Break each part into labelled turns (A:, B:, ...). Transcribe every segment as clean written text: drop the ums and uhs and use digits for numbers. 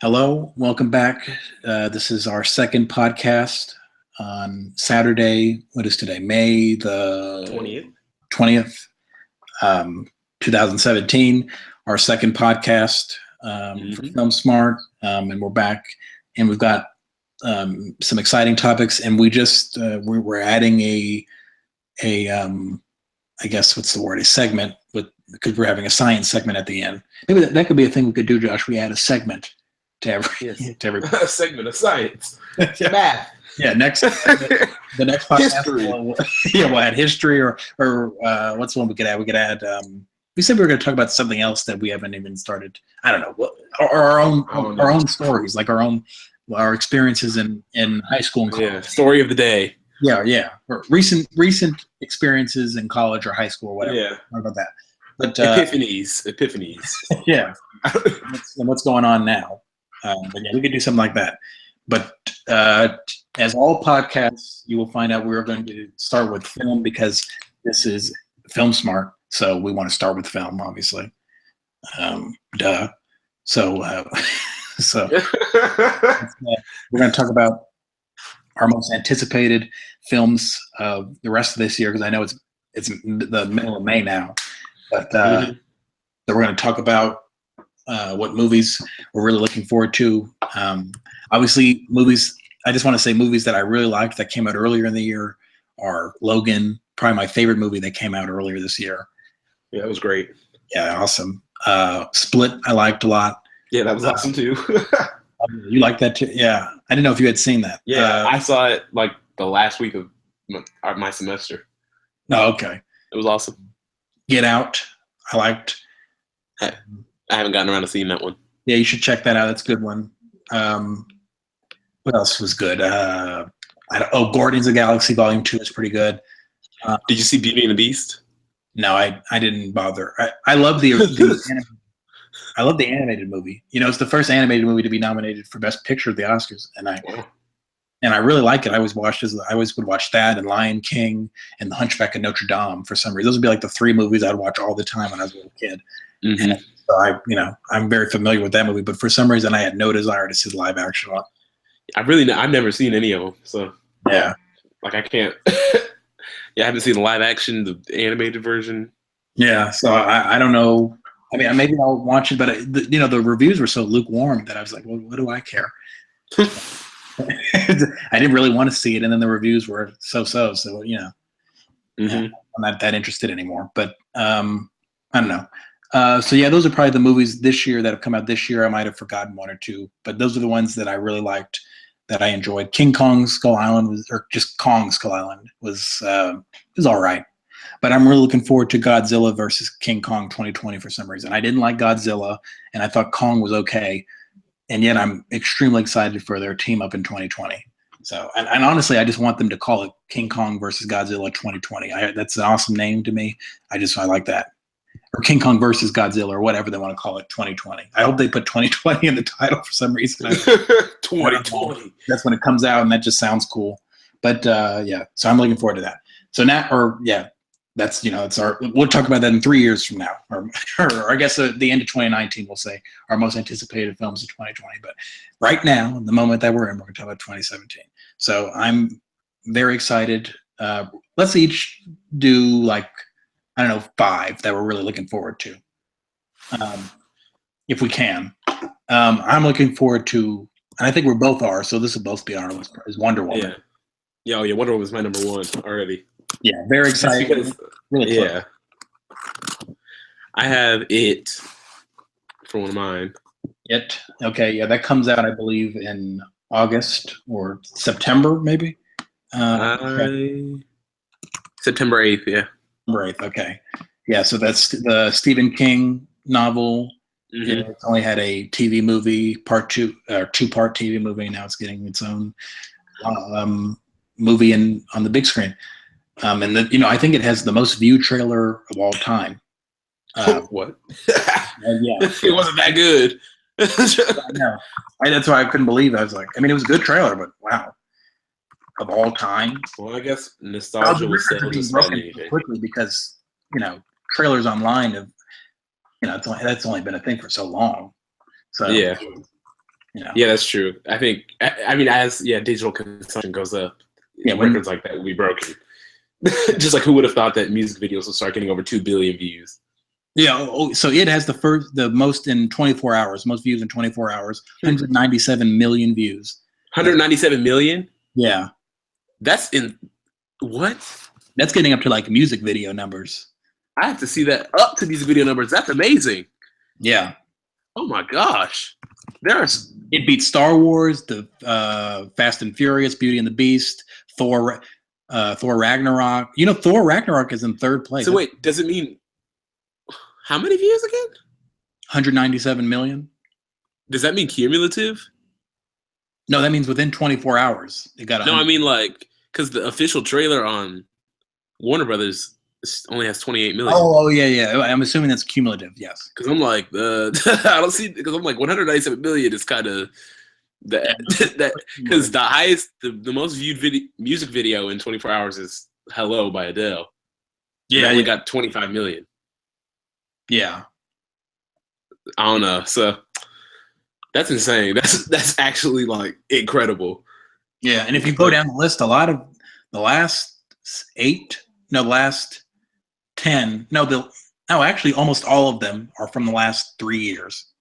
A: Hello, welcome back. This is our second podcast on Saturday. What is today? May the 20th, 2017. Our second podcast for Film Smart, and we're back, and we've got some exciting topics, and we're adding a I guess what's the word? A segment because we're having a science segment at the end. Maybe that could be a thing we could do, Josh. We add a segment to every
B: a segment of science.
A: Yeah.
B: Math.
A: Yeah, the next podcast we'll add history or what's the one we could add? We could add we said we were going to talk about something else that we haven't even started. I don't know. Or our own stories, like our experiences in high school and college.
B: Yeah, story of the day.
A: Yeah. Or recent experiences in college or high school or whatever.
B: Yeah.
A: What about that? But
B: Epiphanies.
A: Yeah. What's going on now? But yeah, we could do something like that. But as all podcasts, you will find out we're going to start with film because this is Film Smart. So we want to start with film, obviously. Duh. So we're going to talk about our most anticipated films of the rest of this year because I know it's the middle of May now. But so we're going to talk about what movies we're really looking forward to. Obviously, movies. I just want to say movies that I really liked that came out earlier in the year are Logan, probably my favorite movie that came out earlier this year.
B: Yeah, it was great.
A: Yeah, awesome. Split, I liked a lot.
B: Yeah, that was awesome too.
A: You liked that too? Yeah, I didn't know if you had seen that.
B: Yeah, I saw it like the last week of my semester.
A: Oh, okay.
B: It was awesome.
A: Get Out, I liked.
B: I haven't gotten around to seeing that one.
A: Yeah, you should check that out. That's a good one. What else was good? Guardians of the Galaxy Volume 2 is pretty good.
B: Did you see Beauty and the Beast?
A: No, I didn't bother. I love the I love the animated movie. You know, it's the first animated movie to be nominated for Best Picture at the Oscars, and I really like it. I always would watch that and Lion King and The Hunchback of Notre Dame for some reason. Those would be like the three movies I'd watch all the time when I was a little kid.
B: Mm-hmm.
A: And so I'm very familiar with that movie, but for some reason I had no desire to see the live action one.
B: I've never seen any of them, so
A: yeah,
B: like I can't. Yeah, I haven't seen the live action, the animated version.
A: Yeah, so I don't know. I mean, maybe I'll watch it, but the reviews were so lukewarm that I was like, well, what do I care? I didn't really want to see it, and then the reviews were so. Yeah, I'm not that interested anymore. But I don't know. So yeah, those are probably the movies this year that have come out this year. I might have forgotten one or two, but those are the ones that I really liked, that I enjoyed. King Kong Skull Island was all right. But I'm really looking forward to Godzilla versus King Kong 2020 for some reason. I didn't like Godzilla, and I thought Kong was okay, and yet I'm extremely excited for their team up in 2020. So, and honestly, I just want them to call it King Kong versus Godzilla 2020. That's an awesome name to me. I like that. Or King Kong versus Godzilla, or whatever they want to call it, 2020. I hope they put 2020 in the title for some reason.
B: 2020.
A: That's when it comes out, and that just sounds cool. But yeah, so I'm looking forward to that. So now, that's we'll talk about that in 3 years from now, or I guess the end of 2019, we'll say our most anticipated films of 2020. But right now, the moment that we're in, we're going to talk about 2017. So I'm very excited. Let's each do 5 that we're really looking forward to, if we can. I'm looking forward to, and I think we both are. So this will both be on our list. Is Wonder Woman?
B: Yeah. Wonder Woman was my number one already.
A: Yeah, very excited.
B: Because,
A: really close.
B: I have It for one of mine.
A: It, okay, yeah, that comes out, I believe, in August or September, maybe.
B: September 8th, yeah.
A: September 8th, okay. Yeah, so that's the Stephen King novel.
B: Mm-hmm.
A: It's only had a TV movie, two-part TV movie. Now it's getting its own movie on the big screen. And I think it has the most viewed trailer of all time.
B: What?
A: Yeah,
B: it wasn't that good.
A: I know. That's why I couldn't believe it. I was like, it was a good trailer, but wow, of all time.
B: Well, I guess nostalgia was still just broken
A: quickly because trailers online have that's only been a thing for so long. So
B: Yeah.
A: you know.
B: Yeah, that's true. I think. I mean, as digital consumption goes up, records like that will be broken. Just like who would have thought that music videos will start getting over 2 billion views?
A: Yeah. So it has the most in 24 hours, most views in 24 hours, 197 million views.
B: 197 million?
A: Yeah.
B: That's in what?
A: That's getting up to like music video numbers.
B: I have to see that up to music video numbers. That's amazing.
A: Yeah.
B: Oh my gosh.
A: It beats Star Wars, the Fast and Furious, Beauty and the Beast, Thor Ragnarok. You know, Thor Ragnarok is in third place.
B: So wait, does it mean how many views again?
A: 197 million.
B: Does that mean cumulative?
A: No, that means within 24 hours it got.
B: No, I mean like because the official trailer on Warner Brothers only has 28 million.
A: Oh yeah. I'm assuming that's cumulative. Yes.
B: Because I'm like I don't see because I'm like 197 million is kind of that because the highest the most viewed music video in 24 hours is "Hello" by Adele.
A: Yeah,
B: it only got 25 million.
A: Yeah.
B: I don't know. So that's insane. That's actually like incredible.
A: Yeah, and if you go down the list, a lot of the last 10. Actually, almost all of them are from the last 3 years.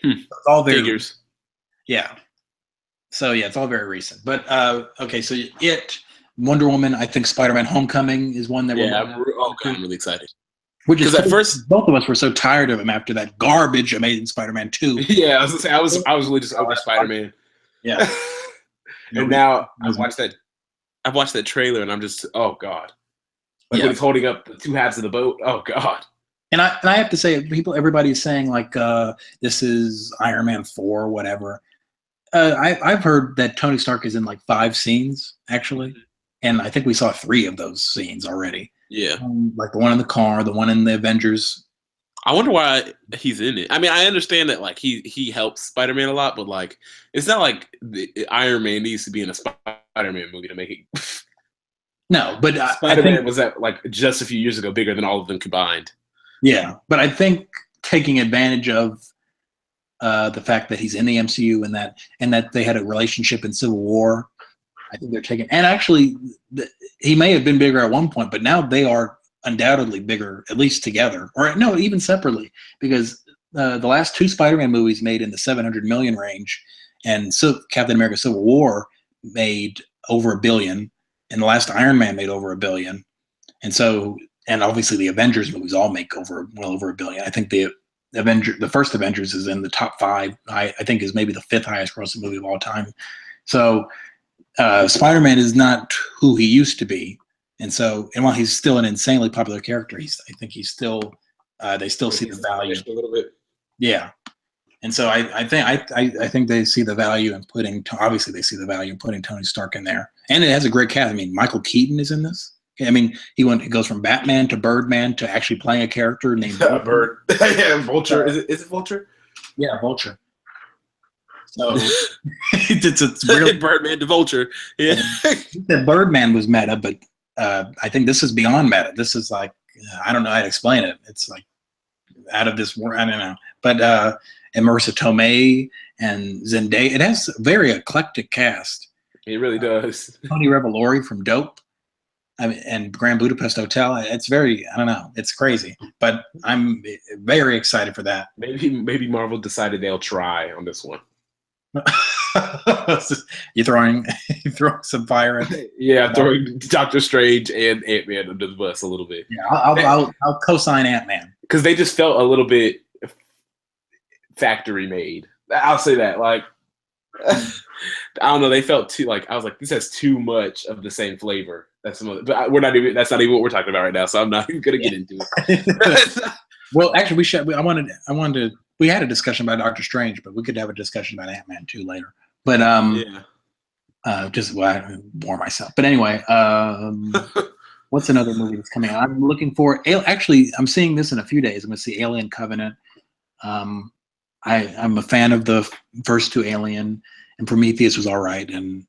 A: It's all very
B: figures.
A: Yeah. So yeah, it's all very recent. But okay, so Wonder Woman, I think Spider-Man: Homecoming is one that
B: I'm really excited.
A: Which is
B: at first
A: both of us were so tired of him after that garbage Amazing Spider-Man 2.
B: Yeah, I was gonna say I was really just over Spider-Man.
A: Yeah.
B: And now I've watched that trailer and I'm just oh god. Like when he's holding up the two halves of the boat. Oh god.
A: And I have to say, everybody's saying like this is Iron Man 4 or whatever. I've heard that Tony Stark is in like 5 scenes actually, and I think we saw 3 of those scenes already.
B: Yeah,
A: like the one in the car, the one in the Avengers.
B: I wonder why he's in it. I mean, I understand that like he helps Spider-Man a lot, but like it's not like Iron Man needs to be in a Spider-Man movie to make it.
A: No, but
B: Spider-Man was that like just a few years ago bigger than all of them combined.
A: Yeah, but I think taking advantage of the fact that he's in the MCU and that they had a relationship in Civil War, I think they're taking. And actually, he may have been bigger at one point, but now they are undoubtedly bigger, at least together, or no, even separately, because the last 2 Spider-Man movies made in the 700 million range, and so Captain America: Civil War made over $1 billion, and the last Iron Man made over $1 billion, and obviously the Avengers movies all make well over $1 billion. I think the first Avengers is in the top 5. I think is maybe the 5th highest grossing movie of all time. So Spider-Man is not who he used to be, and while he's still an insanely popular character, I think he's still they still see the value
B: a little bit.
A: Yeah, and so I think they see the value in putting Tony Stark in there, and it has a great cast. I mean, Michael Keaton is in this. I mean, he goes from Batman to Birdman to actually playing a character named
B: Bird. Yeah, Vulture. Is it Vulture?
A: Yeah, Vulture. So it's really
B: Birdman to Vulture. Yeah.
A: The Birdman was meta, but I think this is beyond meta. This is like I don't know how to explain it. It's like out of this world. I don't know. But and Marissa Tomei and Zendaya. It has a very eclectic cast.
B: It really does.
A: Tony Revolori from Dope. And Grand Budapest Hotel. It's very, I don't know, it's crazy, but I'm very excited for that.
B: Maybe Marvel decided they'll try on this one.
A: You're throwing some fire at it.
B: Yeah, throwing Doctor Strange and Ant-Man under the bus a little bit.
A: Yeah, I'll co-sign Ant-Man
B: because they just felt a little bit factory made. I'll say that. Like, I don't know. They felt too like I was like, this has too much of the same flavor. That's but that's not even what we're talking about right now. So I'm not even gonna get into it.
A: Well, actually, we had a discussion about Doctor Strange, but we could have a discussion about Ant-Man too later. But I bore myself. But anyway, what's another movie that's coming out? I'm looking for. Actually, I'm seeing this in a few days. I'm gonna see Alien Covenant. I'm a fan of the first 2 Alien, and Prometheus was all right, and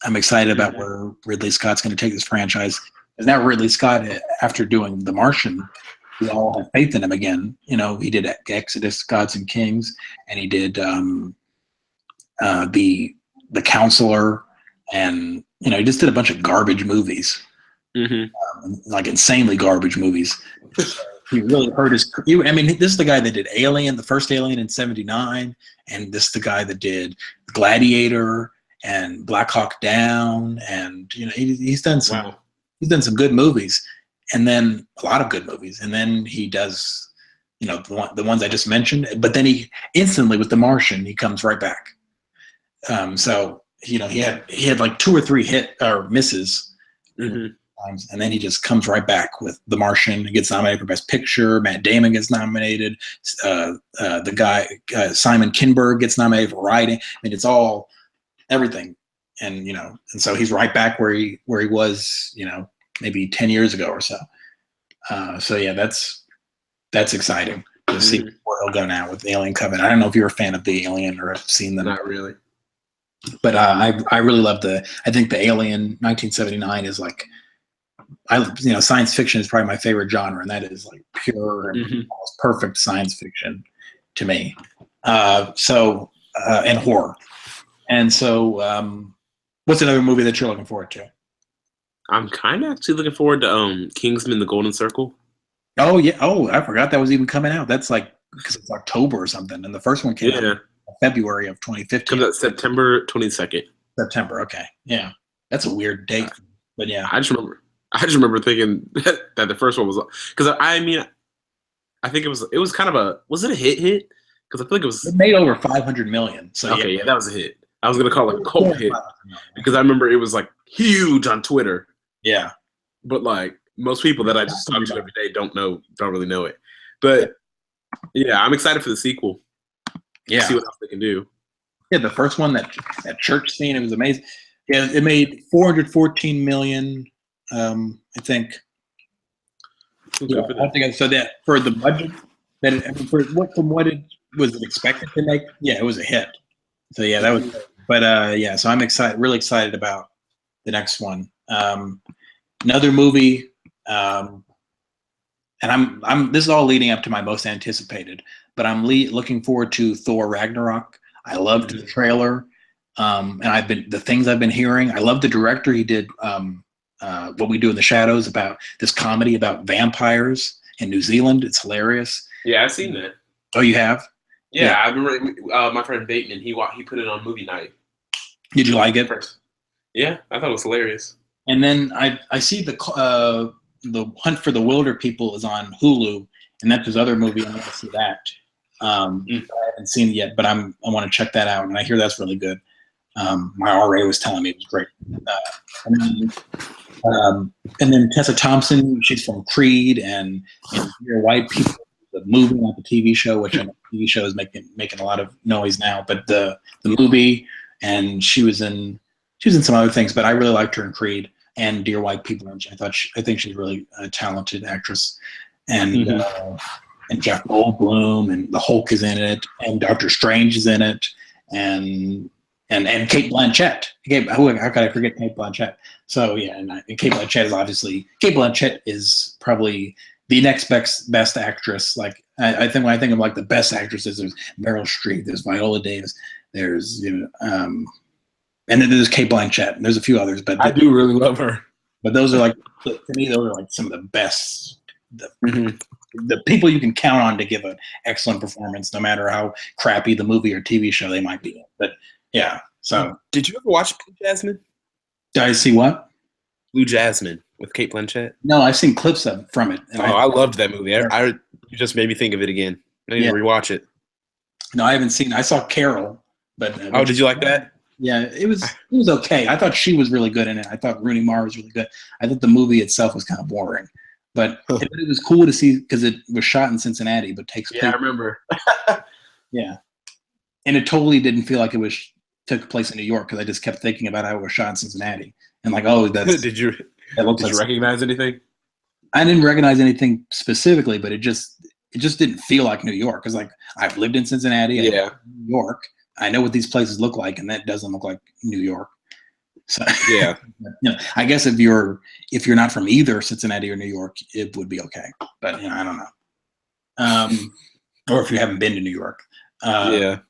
A: I'm excited about where Ridley Scott's going to take this franchise. Because now Ridley Scott, after doing The Martian, we all have faith in him again. You know, he did Exodus, Gods and Kings, and he did the Counselor, and you know, he just did a bunch of garbage movies, like insanely garbage movies. He really hurt his. I mean, this is the guy that did Alien, the first Alien in '79, and this is the guy that did Gladiator and Black Hawk Down, and you know, he's done some. Wow. He's done some good movies, and then a lot of good movies, and then he does, you know, the ones I just mentioned. But then he instantly with The Martian, he comes right back. So you know, he had like 2 or 3 hit or misses. And then he just comes right back with The Martian. He gets nominated for Best Picture. Matt Damon gets nominated. The guy Simon Kinberg gets nominated for writing. I mean, it's all everything, and you know, and so he's right back where he was, you know, maybe 10 years ago or so. So yeah, that's exciting to see where he'll go now with Alien Covenant. I don't know if you're a fan of the Alien or have seen them.
B: Not really,
A: but I really love I think the Alien 1979 is like. You know, science fiction is probably my favorite genre, and that is like pure and almost perfect science fiction to me. And horror. And so, what's another movie that you're looking forward to?
B: I'm kind of actually looking forward to Kingsman: The Golden Circle.
A: Oh yeah. Oh, I forgot that was even coming out. That's like because it's October or something, and the first one came out in February of 2015.
B: Comes out September 22nd.
A: September. Okay. Yeah, that's a weird date, but yeah.
B: I just remember thinking that the first one was because I mean, I think it was kind of was it a hit? Because I feel like
A: it made over 500 million. So
B: okay, yeah, that was a hit. I was gonna call it a cult hit because I remember it was like huge on Twitter.
A: Yeah,
B: but like most people that I just talk to every day don't really know it. But yeah, I'm excited for the sequel.
A: Yeah,
B: see what else they can do.
A: Yeah, the first one, that church scene, it was amazing. Yeah, it made 414 million. I think. Yeah, I think so. That for the budget, from what it was expected to make, yeah, it was a hit. So yeah, that was. But yeah, so I'm really excited about the next one. Another movie, and I'm. This is all leading up to my most anticipated, but I'm looking forward to Thor Ragnarok. I loved the trailer, and the things I've been hearing. I love the director. He did. What We Do in the Shadows, about this comedy about vampires in New Zealand. It's hilarious.
B: Yeah, I've seen that.
A: Oh, you have?
B: Yeah. I remember my friend Bateman, he put it on movie night.
A: Did you like it?
B: Yeah, I thought it was hilarious.
A: And then I see the Hunt for the Wilder People is on Hulu, and that's his other movie. I want to see that. I haven't seen it yet, but I want to check that out, and I hear that's really good. My RA was telling me it was great. And then Tessa Thompson, she's from Creed, and Dear White People, the movie, not the TV show, which I know the TV show is making a lot of noise now. But the movie, and she was in some other things, but I really liked her in Creed and Dear White People. And I think she's really a talented actress. And and Jeff Goldblum, and the Hulk is in it, and Doctor Strange is in it, and Cate Blanchett. How could I forget Cate Blanchett? So yeah, and Cate Blanchett is probably the next best actress. Like I think when I think of like the best actresses, there's Meryl Streep, there's Viola Davis, there's and then there's Cate Blanchett, and there's a few others. But
B: I do really love her.
A: But those are like, to me, those are like some of the best. The people you can count on to give an excellent performance, no matter how crappy the movie or TV show they might be in. But yeah, so.
B: Did you ever watch Blue Jasmine?
A: Did I see what?
B: Blue Jasmine with Cate Blanchett?
A: No, I've seen clips from it. And
B: I loved that movie. You just made me think of it again. I need to rewatch it.
A: No, I haven't seen it. I saw Carol. But
B: did you like that?
A: Yeah, it was okay. I thought she was really good in it. I thought Rooney Mara was really good. I thought the movie itself was kind of boring. But it was cool to see because it was shot in Cincinnati, but takes place.
B: Yeah, I remember.
A: Yeah, and it totally didn't feel like it took place in New York because I just kept thinking about how it was shot in Cincinnati and like, oh, that's.
B: Did you recognize anything?
A: I didn't recognize anything specifically, but it just didn't feel like New York. Because like I've lived in Cincinnati, New York. I know what these places look like, and that doesn't look like New York. So
B: Yeah.
A: I guess if you're not from either Cincinnati or New York, it would be okay. But I don't know. Or if you haven't been to New York.
B: Yeah.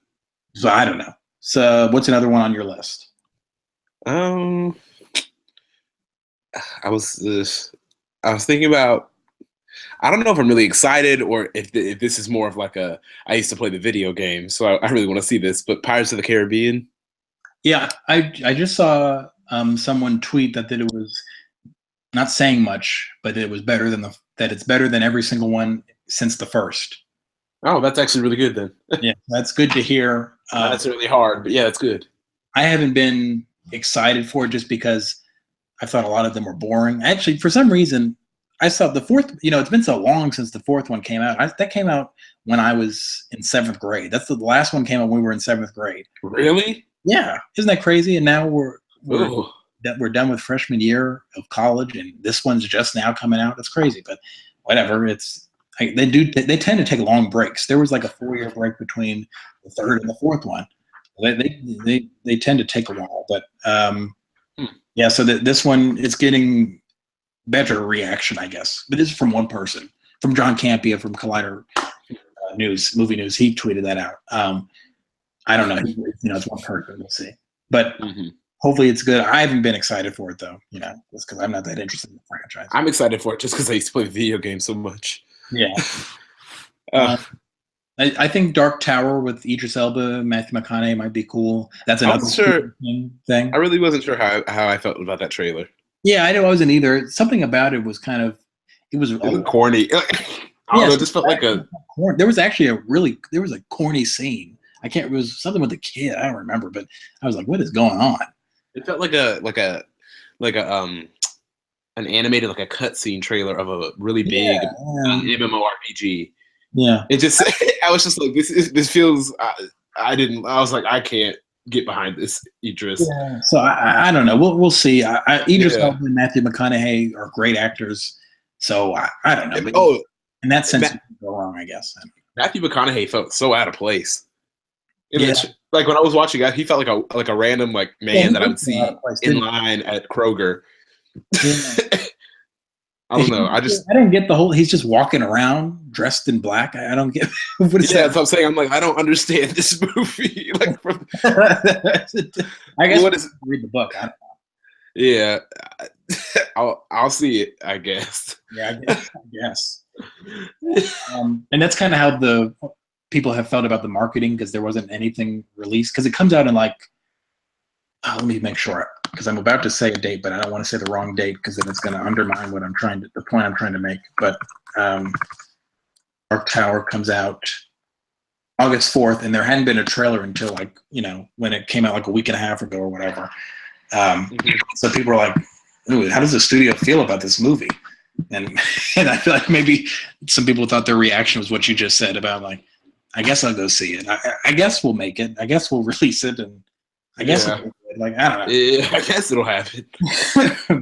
A: So I don't know. So what's another one on your list?
B: I was thinking about. I don't know if I'm really excited or if this is more of like a. I used to play the video game, so I really want to see this. But Pirates of the Caribbean.
A: Yeah, I just saw someone tweet that it was not saying much, but it was better than that it's better than every single one since the first.
B: Oh, that's actually really good then.
A: Yeah, that's good to hear.
B: That's really hard, but yeah, that's good.
A: I haven't been excited for it just because I thought a lot of them were boring. Actually, for some reason, I saw the fourth. It's been so long since the fourth one came out. That came out when I was in seventh grade. That's the last one came out when we were in seventh grade.
B: Really?
A: Yeah, isn't that crazy? And now we're
B: Ooh.
A: done with freshman year of college, and this one's just now coming out. It's crazy, but whatever. They tend to take long breaks. There was like a 4-year break between the third and the fourth one. They tend to take a while, but yeah. So this one, it's getting better reaction, I guess. But this is from one person, from John Campia from Collider Movie News. He tweeted that out. I don't know. It's one person. We'll see. But hopefully it's good. I haven't been excited for it though. Just because I'm not that interested in the franchise.
B: I'm excited for it just because I used to play video games so much.
A: Yeah. I think Dark Tower with Idris Elba, Matthew McConaughey might be cool. That's another thing.
B: I really wasn't sure how I felt about that trailer.
A: Yeah, I wasn't either. Something about it was kind of it was
B: corny. I don't know, it just felt like a
A: corny. There was actually a corny scene. It was something with the kid. I don't remember, but I was like, what is going on?
B: It felt like an animated like a cutscene trailer of a really big MMORPG.
A: Yeah.
B: It just I was just like this feels I was like I can't get behind this Idris.
A: Yeah. So I don't know. We'll see. Idris Elba and Matthew McConaughey are great actors. So I don't know. In that sense, you can go wrong, I guess.
B: Matthew McConaughey felt so out of place. Like when I was watching it, he felt like a random man that I would see in line at Kroger. Yeah. I don't know. I
A: don't get the whole. He's just walking around dressed in black. I don't get. What is that?
B: That's what I'm saying. I'm like, I don't understand this movie.
A: I guess read the book. I don't know.
B: Yeah, I'll see it. I guess.
A: Yeah, I guess. And that's kind of how the people have felt about the marketing because there wasn't anything released because it comes out in let me make sure because I'm about to say a date, but I don't want to say the wrong date because then it's going to undermine the point I'm trying to make. But Dark Tower comes out August 4th, and there hadn't been a trailer until when it came out a week and a half ago or whatever. So people were like, "Ooh, how does the studio feel about this movie?" And I feel like maybe some people thought their reaction was what you just said about I guess I'll go see it. I guess we'll make it. I guess we'll release it, and I guess I don't know.
B: Yeah, I guess it'll happen.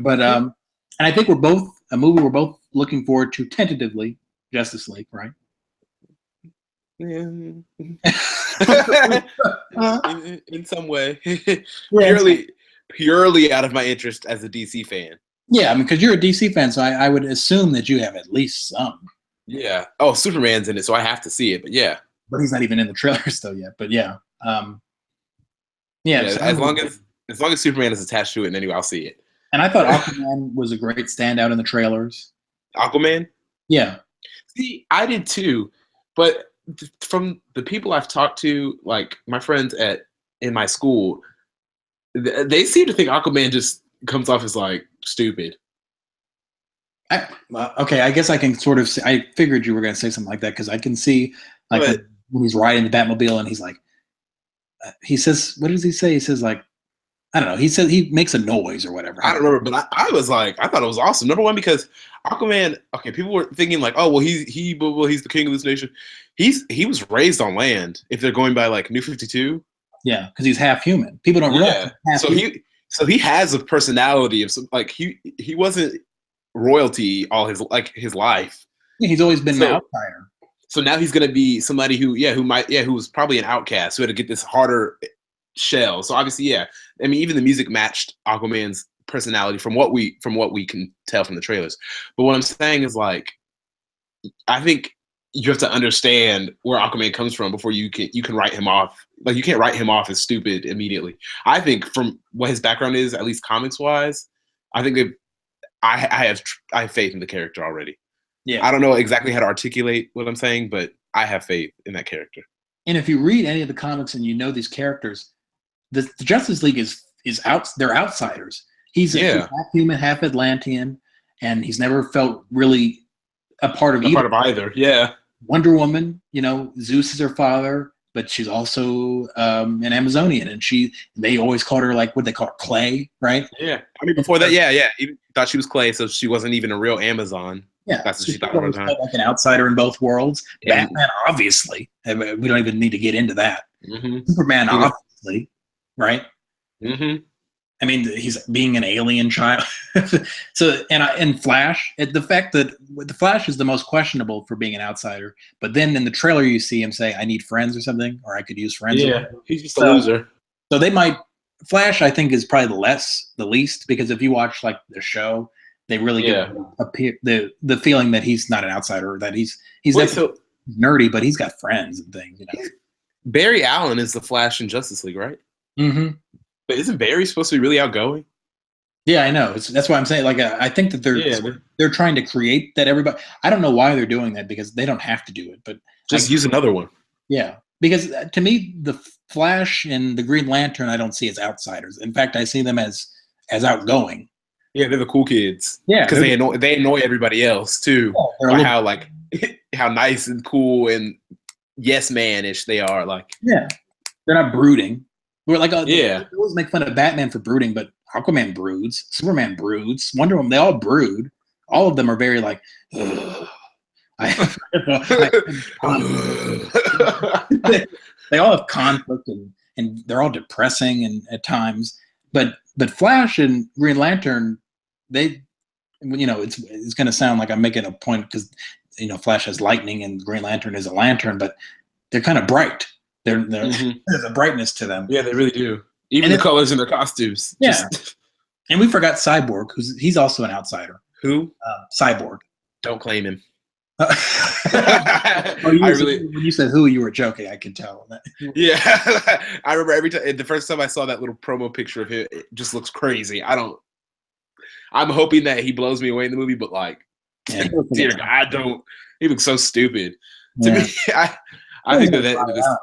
A: But and I think we're both looking forward to tentatively Justice League, right?
B: Yeah. in some way, purely out of my interest as a DC fan.
A: Yeah, I mean, because you're a DC fan, so I would assume that you have at least some.
B: Yeah. Oh, Superman's in it, so I have to see it. But yeah.
A: But he's not even in the trailer still yet. But yeah.
B: So as long as Superman is attached to it, and anyway, I'll see it.
A: And I thought Aquaman was a great standout in the trailers.
B: Aquaman?
A: Yeah.
B: See, I did too, but from the people I've talked to, like my friends in my school, they seem to think Aquaman just comes off as stupid.
A: Okay, I guess I can sort of. I figured you were going to say something like that because I can see when he's riding the Batmobile and he's he says, what does he say? He says I don't know. He says he makes a noise or whatever.
B: I don't remember, but I was I thought it was awesome. Number one, because Aquaman. Okay, people were thinking oh well, he's the king of this nation. He was raised on land. If they're going by New 52.
A: Yeah, because he's half human. People don't realize.
B: So he has a personality of some he wasn't royalty all his life.
A: Yeah, he's always been an outsider.
B: So now he's gonna be somebody who was probably an outcast who had to get this harder shell. So obviously, I mean, even the music matched Aquaman's personality from what we can tell from the trailers. But what I'm saying is like, I think you have to understand where Aquaman comes from before you can write him off. Like, you can't write him off as stupid immediately. I think from what his background is, at least comics wise, I think that I have faith in the character already.
A: Yeah.
B: I don't know exactly how to articulate what I'm saying, but I have faith in that character.
A: And if you read any of the comics and you know these characters, the Justice League is out. They're outsiders. He's half human, half Atlantean, and he's never felt really a part of
B: either. Yeah.
A: Wonder Woman, Zeus is her father, but she's also an Amazonian, and they always called her, like, what they call her, Clay, right?
B: Yeah. I mean, before that, yeah. Even thought she was Clay, so she wasn't even a real Amazon.
A: Yeah,
B: that's what she thought all the time.
A: Like an outsider in both worlds. Yeah. Batman, obviously. I mean, we don't even need to get into that.
B: Mm-hmm.
A: Superman, obviously, right?
B: Mm-hmm.
A: I mean, he's being an alien child. So, and Flash, the fact that the Flash is the most questionable for being an outsider, but then in the trailer you see him say, "I need friends" or something, or "I could use friends."
B: Yeah, he's just a loser.
A: So they might. Flash, I think, is probably the least, because if you watch like the show, they really get the feeling that he's not an outsider, that he's nerdy, but he's got friends and things.
B: Barry Allen is the Flash in Justice League, right?
A: Mm-hmm.
B: But isn't Barry supposed to be really outgoing?
A: Yeah, I know. That's why I'm saying, like, I think that they're trying to create that everybody. I don't know why they're doing that, because they don't have to do it, but
B: just use another one.
A: Yeah, because to me, the Flash and the Green Lantern, I don't see as outsiders. In fact, I see them as outgoing.
B: Yeah, they're the cool kids.
A: Yeah,
B: because they annoy everybody else too. Yeah, by how nice and cool and yes man-ish they are. Like,
A: yeah, they're not brooding. We're like, they always make fun of Batman for brooding, but Aquaman broods, Superman broods, Wonder Woman, they all brood. All of them are very like, they all have conflict, and they're all depressing and at times. But Flash and Green Lantern, it's going to sound like I'm making a point because Flash has lightning and Green Lantern is a lantern, but they're kind of bright. There's a brightness to them.
B: Yeah, they really do. Even the colors in their costumes.
A: Yeah. And we forgot Cyborg, he's also an outsider.
B: Who?
A: Cyborg.
B: Don't claim him.
A: When you said who, you were joking. I can tell.
B: Yeah, I remember every time. The first time I saw that little promo picture of him, it just looks crazy. I'm hoping that he blows me away in the movie, but like, dear God, I don't. He looks so stupid to me. I think that.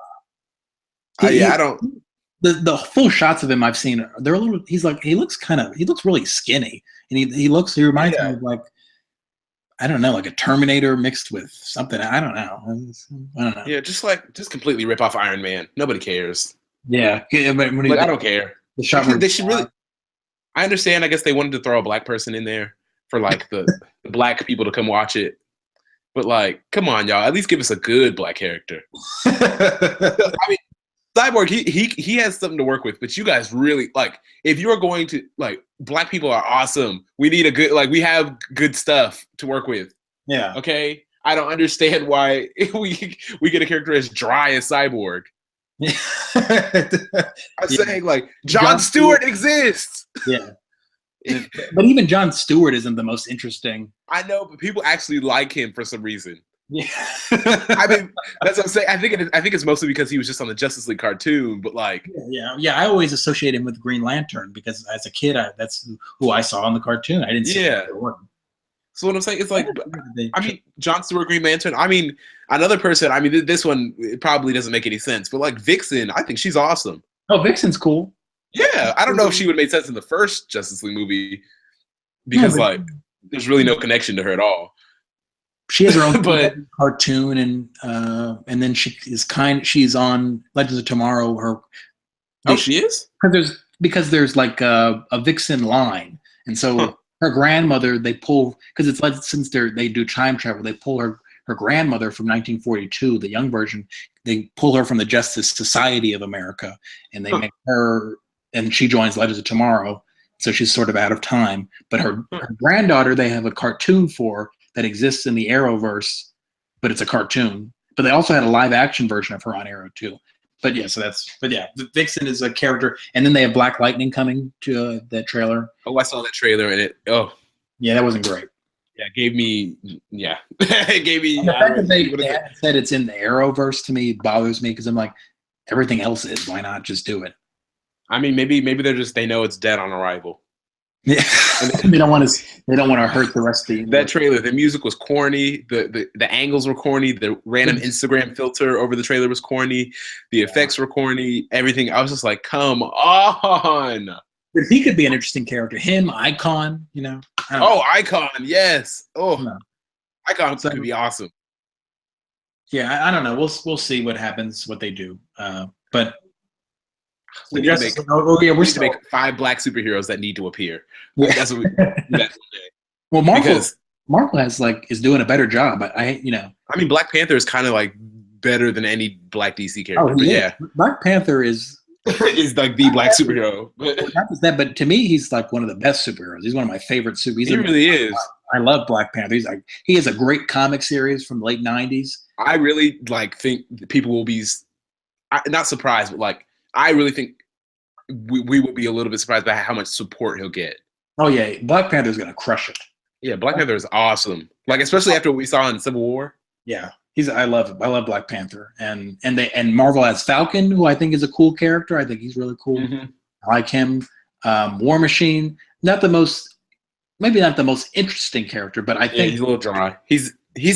B: I don't.
A: The full shots of him I've seen, they're a little. He looks really skinny, and he reminds me of, like, I don't know, like a Terminator mixed with something. I don't know.
B: Yeah, just completely rip off Iron Man. Nobody cares.
A: Yeah, but
B: I don't care.
A: The shot
B: they should really. I understand. I guess they wanted to throw a black person in there for like the black people to come watch it. But like, come on, y'all! At least give us a good black character. I mean, Cyborg, he has something to work with. But you guys really, like, if you're going to, like, black people are awesome. We need a good, like, we have good stuff to work with.
A: Yeah.
B: Okay. I don't understand why we get a character as dry as Cyborg. I'm saying, like, John Stewart exists.
A: Yeah. But even John Stewart isn't the most interesting.
B: I know, but people actually like him for some reason.
A: Yeah.
B: I mean, that's what I'm saying. I think it's mostly because he was just on the Justice League cartoon, but like,
A: yeah. I always associate him with Green Lantern because as a kid, that's who I saw on the cartoon. I didn't see
B: So what I'm saying is, like, I mean, John Stewart, Green Lantern. I mean, another person. I mean, this one it probably doesn't make any sense, but like Vixen, I think she's awesome.
A: Oh, Vixen's cool.
B: Yeah, I don't know if she would have made sense in the first Justice League movie because like there's really no connection to her at all.
A: She has her own cartoon, and then she's on Legends of Tomorrow.
B: She is?
A: Because there's like a Vixen line, and so her grandmother, they pull, because it's like, since they do time travel, they pull her grandmother from 1942, the young version. They pull her from the Justice Society of America, and they make her, and she joins Legends of Tomorrow, so she's sort of out of time. But her granddaughter, they have a cartoon for that exists in the Arrowverse, but it's a cartoon. But they also had a live action version of her on Arrow too. But yeah, Vixen is a character, and then they have Black Lightning coming to that trailer.
B: Oh, I saw that trailer and
A: yeah, that wasn't great.
B: Yeah, it gave me it gave me.
A: And the fact that they haven't said it's in the Arrowverse to me bothers me because I'm like, everything else is. Why not just do it?
B: I mean, maybe they know it's dead on arrival.
A: Yeah, they don't want to hurt the rest of the.
B: That trailer, the music was corny. The angles were corny. The random Instagram filter over the trailer was corny. The effects were corny. Everything. I was just like, come on.
A: But he could be an interesting character. Him, Icon,
B: Icon, yes. Icon could be awesome.
A: Yeah, I don't know. We'll see what happens, what they do. But
B: we need to make 5 black superheroes that need to appear.
A: Yeah.
B: That's what we do that one day.
A: Well, Marvel is doing a better job. I mean,
B: Black Panther is kind of like better than any black DC character. But yeah,
A: Black Panther is
B: like the black superhero.
A: Not just that, but to me, he's like one of the best superheroes. He's one of my favorite superheroes.
B: He really is.
A: I love Black Panther. He has a great comic series from the late '90s.
B: I really think people will be not surprised, but I really think we will be a little bit surprised by how much support he'll get.
A: Oh yeah, Black Panther is going to crush it.
B: Yeah, Black Panther is awesome. Especially after what we saw in Civil War.
A: Yeah, I love Black Panther, and Marvel has Falcon, who I think is a cool character. I think he's really cool.
B: Mm-hmm.
A: I like him. War Machine, maybe not the most interesting character, but I think
B: he's a little dry. He's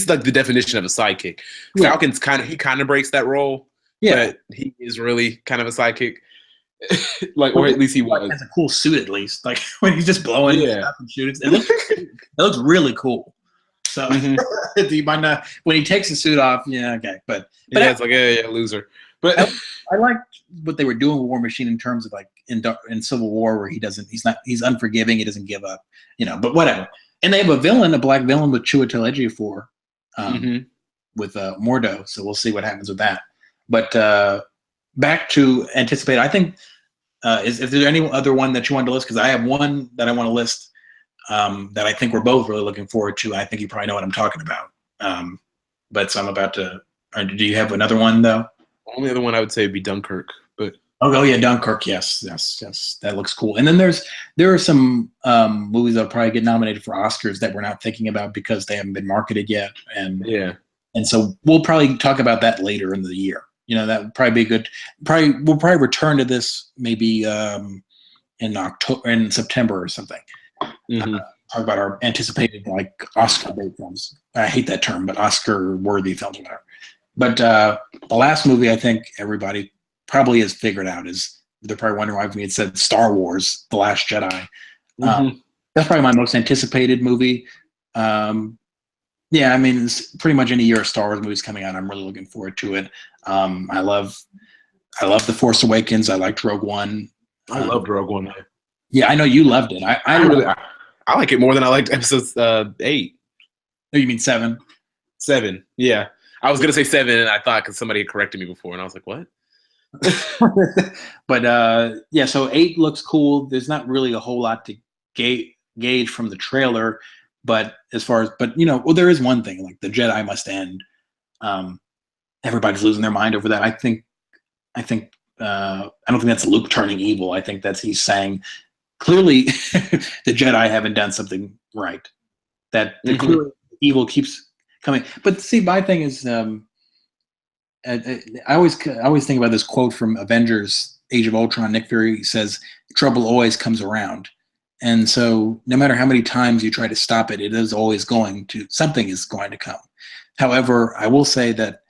B: like the definition of a sidekick.
A: Yeah.
B: Falcon's kind of breaks that role.
A: Yeah,
B: but he is really kind of a sidekick. Or at least he was.
A: Has a cool suit, at least. Like when he's just blowing stuff and shooting, it looks really cool. So you might not when he takes the suit off. Yeah, okay, but
B: it's like loser. But
A: I like what they were doing with War Machine in terms of in Civil War where he's unforgiving. He doesn't give up. But whatever. And they have a black villain with Chiwetel Ejiofor, with Mordo. So we'll see what happens with that. But back to anticipate. I think is there any other one that you wanted to list? Because I have one that I want to list that I think we're both really looking forward to. I think you probably know what I'm talking about. But so I'm about to. Do you have another one though?
B: Only other one I would say would be Dunkirk. But
A: oh yeah, Dunkirk. Yes, that looks cool. And then there are some movies that'll probably get nominated for Oscars that we're not thinking about because they haven't been marketed yet. And so we'll probably talk about that later in the year. That would probably be good. We'll probably return to this maybe in September or something.
B: Mm-hmm.
A: Talk about our anticipated Oscar bait films. I hate that term, but Oscar worthy films. But the last movie I think everybody probably has figured out is they're probably wondering why it said Star Wars: The Last Jedi. That's probably my most anticipated movie. It's pretty much any year of Star Wars movies coming out. I'm really looking forward to it. I love The Force Awakens. I liked Rogue One.
B: I loved Rogue One.
A: Yeah, I know you loved it.
B: I like it more than I liked episode 8.
A: Oh, you mean 7?
B: 7, yeah. I was gonna say 7, and I thought because somebody had corrected me before, and I was like, "What?"
A: But so 8 looks cool. There's not really a whole lot to gauge from the trailer, but there is one thing like the Jedi must end. Everybody's losing their mind over that. I don't think that's Luke turning evil. I think he's saying clearly the Jedi haven't done something right. That the clearly evil keeps coming. But see, my thing is, I always think about this quote from Avengers: Age of Ultron. Nick Fury says, "Trouble always comes around," and so no matter how many times you try to stop it, something is going to come. However, I will say that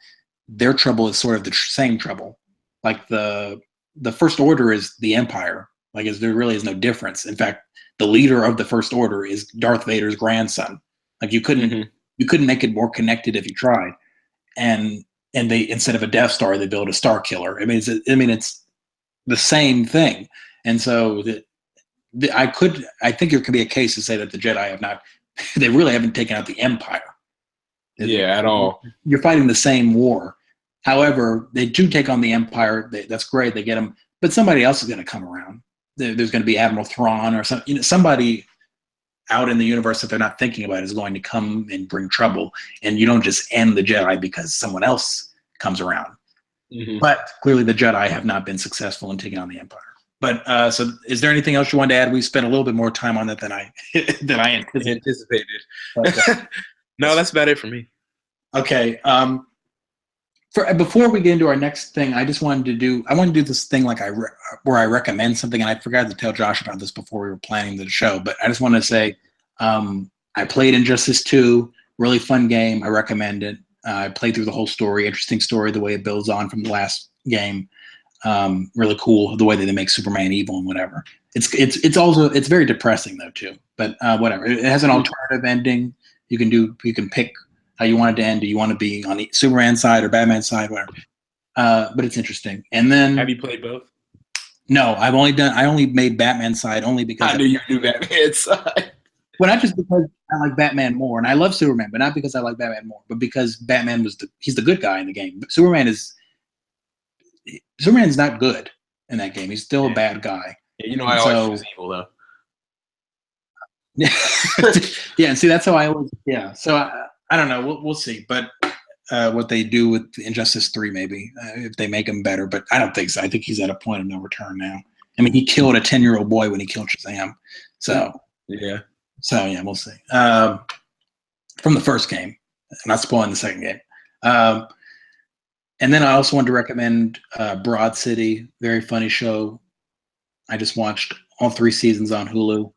A: their trouble is sort of the same trouble. Like the First Order is the Empire. There really is no difference. In fact, the leader of the First Order is Darth Vader's grandson. You couldn't make it more connected if you tried. And they, instead of a Death Star, they build a Star Killer. It's the same thing. And so I think there could be a case to say that the Jedi they really haven't taken out the Empire.
B: Yeah, at all.
A: You're fighting the same war. However, they do take on the Empire. That's great. They get them, but somebody else is going to come around. There's going to be Admiral Thrawn or something. Somebody out in the universe that they're not thinking about is going to come and bring trouble. And you don't just end the Jedi because someone else comes around.
B: Mhm.
A: But clearly the Jedi have not been successful in taking on the Empire. But so is there anything else you wanted to add? We spent a little bit more time on that than I than I
B: Anticipated.
A: But,
B: No, that's about it for me.
A: okay. Before we get into our next thing, I wanted to do this thing like where I recommend something, and I forgot to tell Josh about this before we were planning the show, but I just want to say I played Injustice 2, really fun game. I recommend it. I played through the whole story, interesting story, the way it builds on from the last game. Really cool the way that they make Superman evil and whatever. It's very depressing though too, but whatever. It has an alternative ending. You can pick how you want it to end. Do you want to be on the Superman side or Batman side, whatever. But it's interesting. And then
B: Have you played both?
A: No, I only made Batman side only because
B: I knew you knew Batman side.
A: Well, not just because I like Batman more, and I love Superman, but not because I like Batman more, but because Batman he's the good guy in the game. But Superman's not good in that game. He's still a bad guy.
B: Yeah, I always choose evil though.
A: Yeah, and see, that's how I always. Yeah, so I don't know. We'll see, but what they do with Injustice 3, maybe if they make him better, but I don't think so. I think he's at a point of no return now. I mean, he killed a 10-year-old boy when he killed Shazam. So
B: yeah,
A: we'll see. From the first game, I'm not spoiling the second game. And then I also wanted to recommend Broad City, very funny show. I just watched all 3 seasons on Hulu.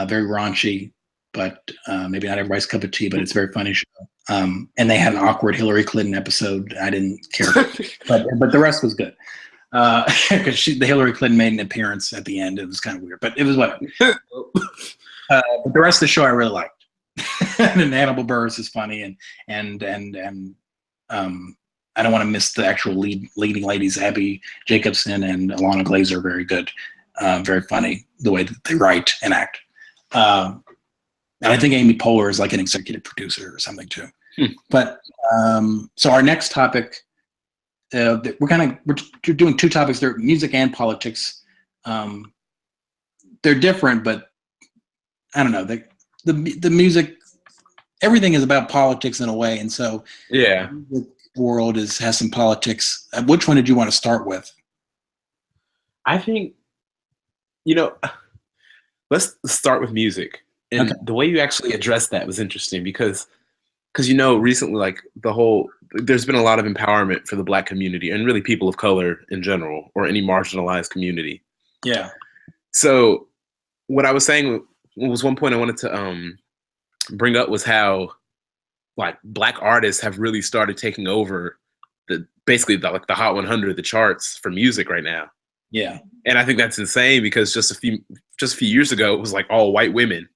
A: Very raunchy, but maybe not everybody's cup of tea, but it's a very funny show. And they had an awkward Hillary Clinton episode. I didn't care, but the rest was good. Because the Hillary Clinton made an appearance at the end. It was kind of weird, but it was whatever. But the rest of the show I really liked. And Hannibal Buress is funny, and I don't want to miss the actual leading ladies. Abby Jacobson and Alana Glazer are very good, very funny the way that they write and act. And I think Amy Poehler is like an executive producer or something too. But so our next topic, we're doing 2 topics. They're music and politics. They're different, but I don't know. The music, everything is about politics in a way, and so
B: yeah,
A: the world has some politics. Which one did you want to start with?
B: I think let's start with music. And the way you actually addressed that was interesting because recently, like there's been a lot of empowerment for the Black community and really people of color in general, or any marginalized community.
A: Yeah.
B: So what I was saying was one point I wanted to bring up was how like Black artists have really started taking over basically the Hot 100, the charts for music right now.
A: Yeah.
B: And I think that's insane because just a few years ago it was like all white women.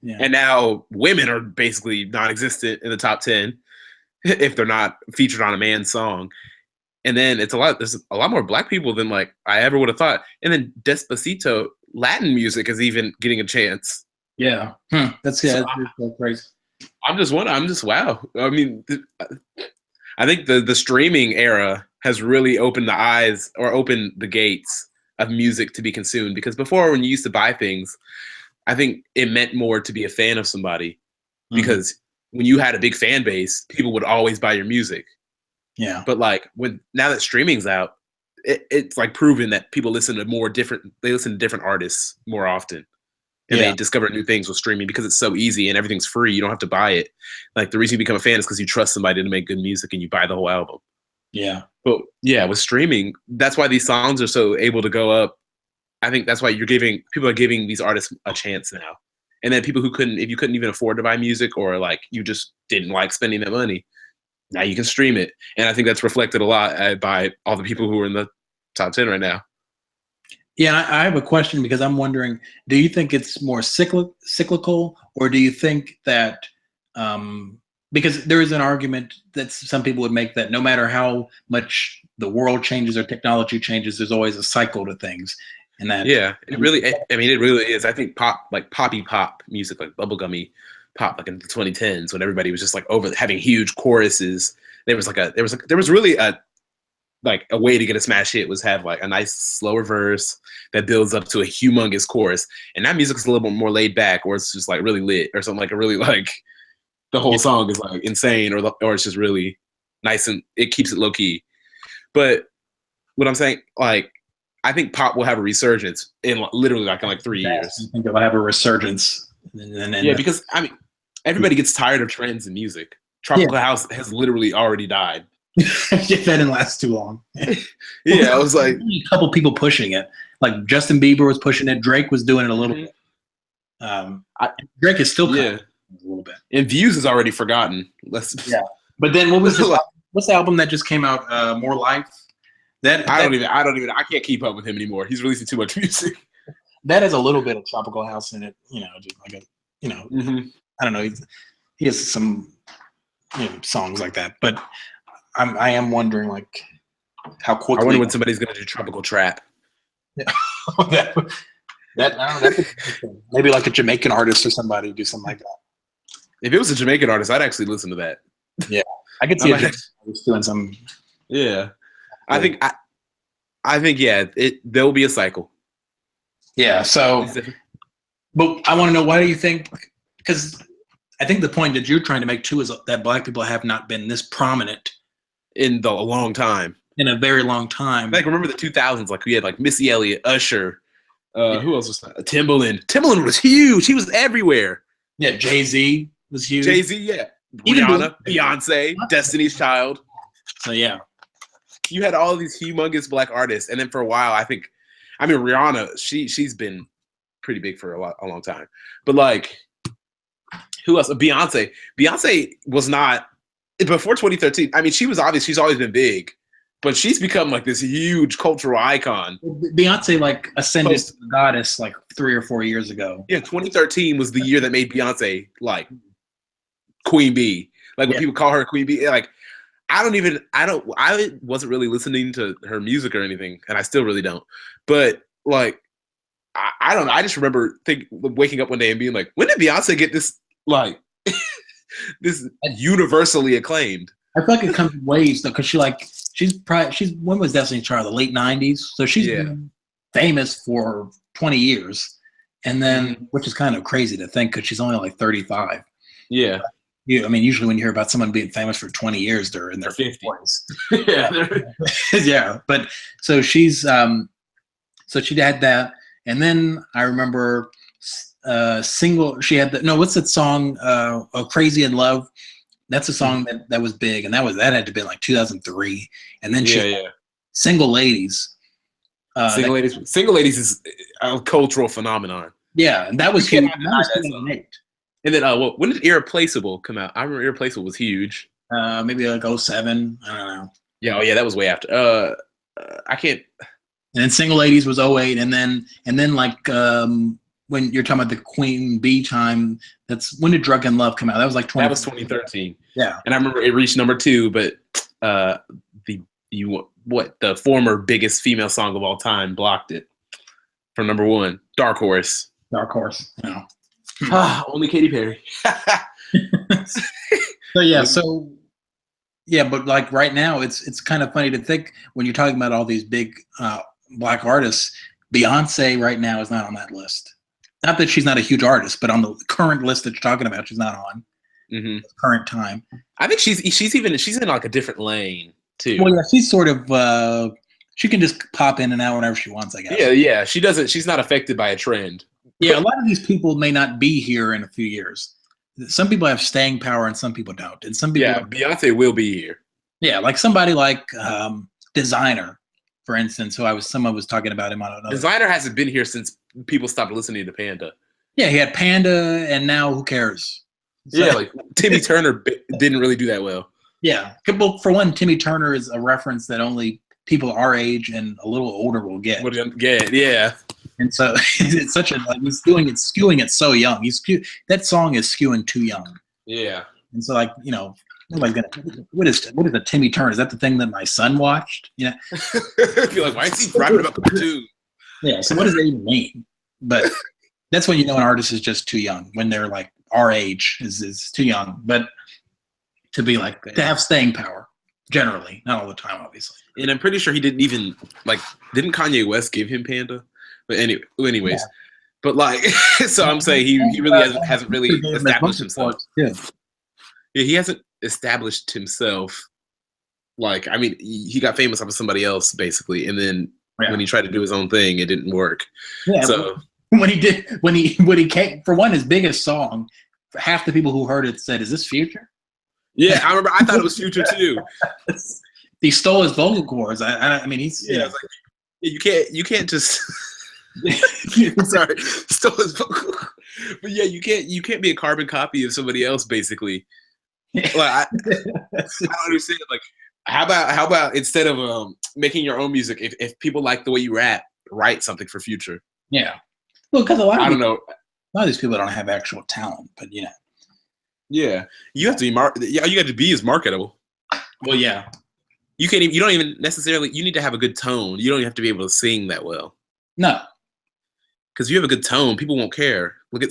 B: Yeah. And now women are basically non-existent in the top 10 if they're not featured on a man's song. And then there's a lot more Black people than like I ever would have thought. And then Despacito, Latin music is even getting a chance.
A: Yeah. That's crazy.
B: I'm just wow. I mean, I think the streaming era has really opened the eyes or opened the gates of music to be consumed, because before, when you used to buy things, I think it meant more to be a fan of somebody, because when you had a big fan base, people would always buy your music.
A: Yeah.
B: But like now that streaming's out, it's like proven that people listen to different artists more often. And they discover new things with streaming because it's so easy and everything's free. You don't have to buy it. Like the reason you become a fan is because you trust somebody to make good music and you buy the whole album.
A: Yeah.
B: But yeah, with streaming, that's why these songs are so able to go up. I think that's why people are giving these artists a chance now. And then people if you couldn't even afford to buy music, or like you just didn't like spending that money, now you can stream it. And I think that's reflected a lot by all the people who are in the top 10 right now.
A: Yeah, and I have a question, because I'm wondering, do you think it's more cyclical, or do you think that because there is an argument that some people would make that no matter how much the world changes or technology changes, there's always a cycle to things. And that
B: it really is. I think poppy pop music, like bubblegummy pop, like in the 2010s, when everybody was just like having huge choruses. There was really a way to get a smash hit was have like a nice slower verse that builds up to a humongous chorus. And that music is a little bit more laid back, or it's just like really lit, or something like the whole song is like insane, or it's just really nice and it keeps it low key. But what I'm saying, like, I think pop will have a resurgence in literally in 3 years.
A: I think it'll have a resurgence.
B: Yeah, because I mean, everybody gets tired of trends in music. Tropical House has literally already died.
A: That didn't last too long.
B: Yeah, I was like
A: a couple people pushing it. Like Justin Bieber was pushing it. Drake was doing it a little bit. Drake is still a little bit.
B: And Views is already forgotten.
A: Yeah, but then what's the album that just came out? More Life.
B: I don't even. I can't keep up with him anymore. He's releasing too much music.
A: That has a little bit of Tropical House in it. Just like I don't know. He has some songs like that, but I am wondering like how quickly.
B: I wonder when somebody's going to do Tropical Trap.
A: that maybe like a Jamaican artist or somebody do something like that.
B: If it was a Jamaican artist, I'd actually listen to that.
A: Yeah, I could see it doing some.
B: Yeah, I think there will be a cycle.
A: Yeah. So, but I want to know, why do you think? Because I think the point that you're trying to make too is that Black people have not been this prominent
B: in a long time.
A: In a very long time.
B: Like, remember the 2000s? Like, we had like Missy Elliott, Usher. Who else was that? Timbaland. Timbaland was huge. He was everywhere.
A: Yeah, Jay-Z was huge.
B: Jay-Z, yeah. Rihanna, Beyonce, Destiny's Child.
A: So yeah,
B: you had all these humongous Black artists, and then for a while, Rihanna, she's been pretty big for a long time. But like, who else? Beyonce. Beyonce was not before 2013. I mean, she's always been big, but she's become like this huge cultural icon.
A: Beyonce like ascended to the goddess like 3 or 4 years ago.
B: Yeah, 2013 was the year that made Beyonce like Queen Bee. Like when people call her Queen Bee, like I wasn't really listening to her music or anything, and I still really don't. But like, I don't know. I just remember waking up one day and being like, when did Beyonce get this like this universally acclaimed?
A: I feel like it comes in waves though, because she's when was Destiny's Child? The late 90s. So she's been famous for 20 years, and then which is kind of crazy to think because she's only like 35.
B: Yeah.
A: Usually when you hear about someone being famous for 20 years, they're in their 50s.
B: Yeah.
A: Yeah. But so she's so she had that, and then I remember single. She had what's that song? Crazy in Love. That's a song that was big, and that had to be like 2003. And then Single Ladies.
B: Single Ladies is a cultural phenomenon.
A: Yeah, and that was huge. That was 2008.
B: And then when did Irreplaceable come out? I remember Irreplaceable was huge.
A: Maybe like 07. I don't know.
B: Yeah, that was way after. I can't.
A: And then Single Ladies was 08, and then like when you're talking about the Queen Bee time, when did Drug and Love come out? That was like
B: 2013.
A: Yeah,
B: and I remember it reached number 2, but the former biggest female song of all time blocked it from number 1. Dark Horse.
A: No.
B: Only Katy Perry.
A: But like right now, it's kind of funny to think when you're talking about all these big Black artists. Beyonce right now is not on that list. Not that she's not a huge artist, but on the current list that you're talking about, she's not on. Mm-hmm. Current time.
B: I think she's in like a different lane too.
A: Well, yeah, she's sort of she can just pop in and out whenever she wants, I guess.
B: Yeah. She's not affected by a trend.
A: Yeah, a lot of these people may not be here in a few years. Some people have staying power and some people don't. And some people
B: Beyonce will be here.
A: Yeah, like somebody like Designer, for instance, someone was talking about him on another.
B: Designer hasn't been here since people stopped listening to Panda.
A: Yeah, he had Panda, and now who cares?
B: So, like Timmy Turner didn't really do that well.
A: Yeah, well, for one, Timmy Turner is a reference that only people our age and a little older will get.
B: Yeah.
A: And so it's such a he's skewing it so young. That song is skewing too young.
B: Yeah.
A: And so nobody's gonna. What is a Timmy Turner? Is that the thing that my son watched?
B: You're like, why is he rapping about cartoons?
A: Yeah. So what does that even mean? But that's when you know an artist is just too young. When they're like our age is too young. But to be like to have staying power, generally, not all the time, obviously.
B: And I'm pretty sure he didn't even didn't Kanye West give him Panda? But anyways, but like, so I'm saying he really hasn't really established himself. Yeah, he hasn't established himself Like, I mean, he got famous off of somebody else basically, and then when he tried to do his own thing, it didn't work.
A: Yeah.
B: So
A: when he came for one, his biggest song, half the people who heard it said, "Is this Future?"
B: yeah, I remember. I thought it was Future too.
A: He stole his vocal cords. I mean, he's
B: It's like, you can't just. Sorry, stole his vocal. But yeah, you can't be a carbon copy of somebody else basically. Like I don't understand. Like, how about instead of making your own music, if people like the way you rap, write something for Future.
A: Yeah. Well, because a lot of
B: know.
A: A lot of these people don't have actual talent, but
B: Yeah, you have to be you got to be as marketable.
A: Well, yeah.
B: You can't even. You don't even necessarily. You need to have a good tone. You don't even have to be able to sing that well.
A: No.
B: Because if you have a good tone, people won't care. Look at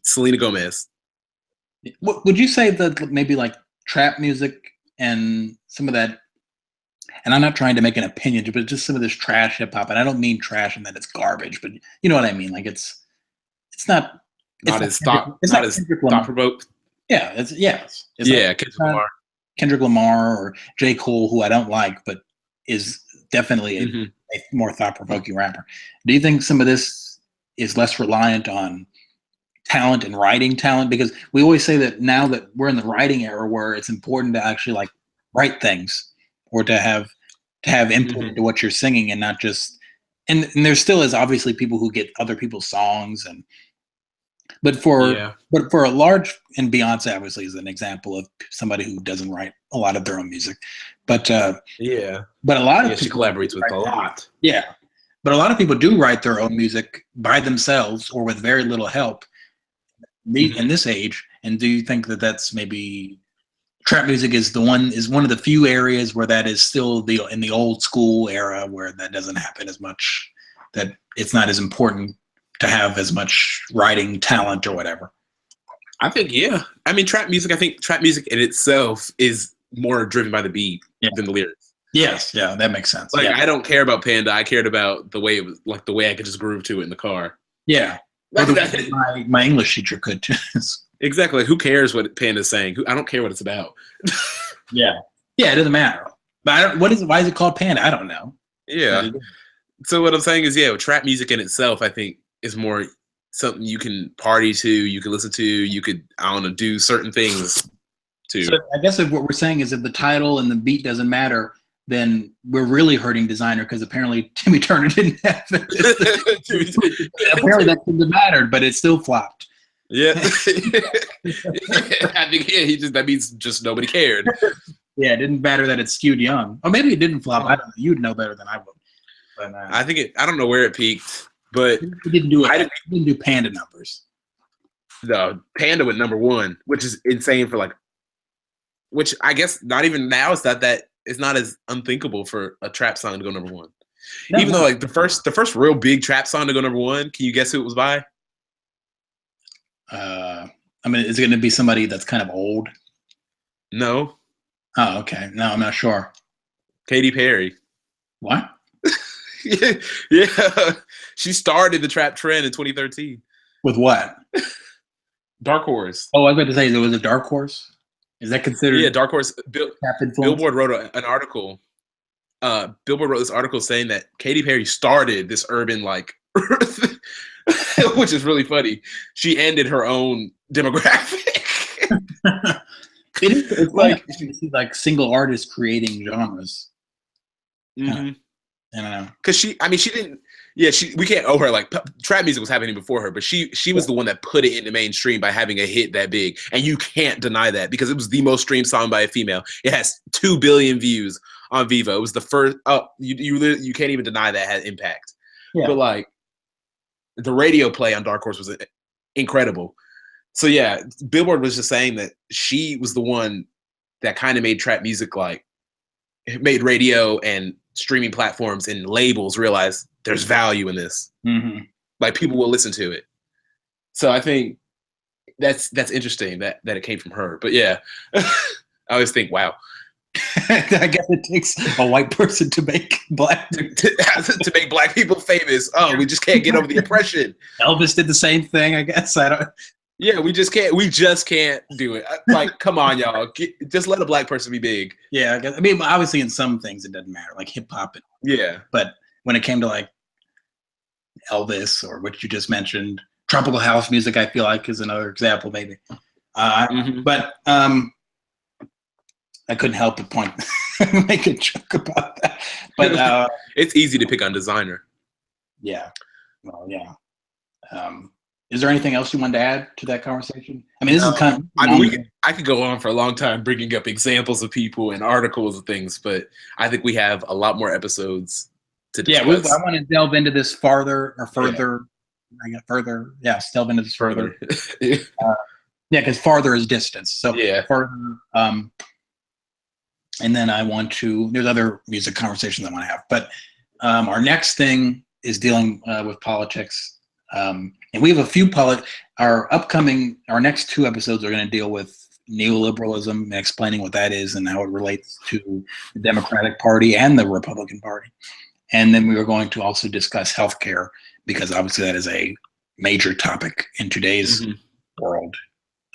B: Selena Gomez.
A: Would you say that maybe like trap music and some of that, and I'm not trying to make an opinion, but just some of this trash hip hop, and I don't mean trash in that it's garbage, but you know what I mean? Like it's not
B: as thought provoked.
A: Yeah, it's Kendrick Lamar or J. Cole, who I don't like, but is definitely a more thought provoking rapper. Do you think some of this is less reliant on talent and writing talent? Because we always say that now that we're in the writing era where it's important to actually like write things or to have input into what you're singing and not just and there still is obviously people who get other people's songs but for a large, and Beyonce obviously is an example of somebody who doesn't write a lot of their own music, but a lot of people,
B: she collaborates with a lot.
A: Yeah, but a lot of people do write their own music by themselves or with very little help in this age. And do you think that that's maybe trap music is one of the few areas where that is still in the old school era where that doesn't happen as much, that it's not as important to have as much writing talent or whatever?
B: I think, yeah. I mean, trap music in itself is more driven by the beat than the lyrics.
A: Yes, yeah, that makes sense.
B: Like, I don't care about Panda. I cared about the way it was, like the way I could just groove to it in the car.
A: Yeah. My English teacher could too.
B: Exactly. Like, who cares what Panda's saying? I don't care what it's about.
A: Yeah, it doesn't matter. But why is it called Panda? I don't know.
B: Yeah. So what I'm saying is, trap music in itself, I think, is more something you can party to, you can listen to, you could, I don't know, do certain things to.
A: So I guess if what we're saying is if the title and the beat doesn't matter, then we're really hurting Designer because apparently Timmy Turner didn't have it. Apparently that couldn't have mattered, but it still flopped.
B: Yeah. I think that means just nobody cared.
A: Yeah, it didn't matter that it skewed young. Or maybe it didn't flop. I don't know. You'd know better than I would. But,
B: I don't know where it peaked. But
A: he didn't do Panda numbers.
B: No, Panda went #1, which is insane for which I guess not even now it's not as unthinkable for a trap song to go #1. No, even though the first real big trap song to go #1, can you guess who it was by?
A: I mean, is it going to be somebody that's kind of old?
B: No.
A: Oh, okay. No, I'm not sure.
B: Katy Perry.
A: What?
B: Yeah. She started the trap trend in 2013.
A: With what?
B: Dark Horse.
A: Oh, I was about to say, was it Dark Horse? Is that considered?
B: Yeah, Dark Horse. Billboard wrote an article. Billboard wrote this article saying that Katy Perry started this urban which is really funny. She ended her own demographic.
A: It's like single artists creating genres.
B: Mm-hmm.
A: I don't know.
B: Because she didn't. Yeah, we can't owe her. Trap music was happening before her, but she was the one that put it in the mainstream by having a hit that big, and you can't deny that because it was the most streamed song by a female. It has 2 billion views on Vivo. It was the first. Oh, you can't even deny that had impact. Yeah. But the radio play on Dark Horse was incredible. So yeah, Billboard was just saying that she was the one that kind of made trap music made radio and streaming platforms and labels realize there's value in this.
A: Mm-hmm.
B: People will listen to it. So I think that's interesting that it came from her. But yeah, I always think, wow.
A: I guess it takes a white person to make black
B: to make black people famous. Oh, we just can't get over the oppression.
A: Elvis did the same thing, I guess. I don't.
B: Yeah, we just can't. We just can't do it. Like, come on, y'all. Just let a black person be big.
A: Yeah, I mean, obviously, in some things it doesn't matter, like hip hop.
B: Yeah,
A: but when it came to like Elvis or what you just mentioned, tropical house music, I feel like is another example, maybe. But I couldn't help but make a joke about that. But
B: it's easy to pick on designer.
A: Yeah, well, yeah. Is there anything else you wanted to add to that conversation? I mean, this is kind of.
B: I mean, I could go on for a long time bringing up examples of people and articles and things, but I think we have a lot more episodes to discuss.
A: Yeah, I want to delve into this farther or further. Yeah. I got further. Yeah, delve into this further. Yeah, because farther is distance. So
B: yeah,
A: further. And then I want to. There's other music conversations I want to have, but our next thing is dealing with politics. And we have a few our next 2 episodes are going to deal with neoliberalism and explaining what that is and how it relates to the Democratic Party and the Republican Party. And then we are going to also discuss healthcare, because obviously that is a major topic in today's world,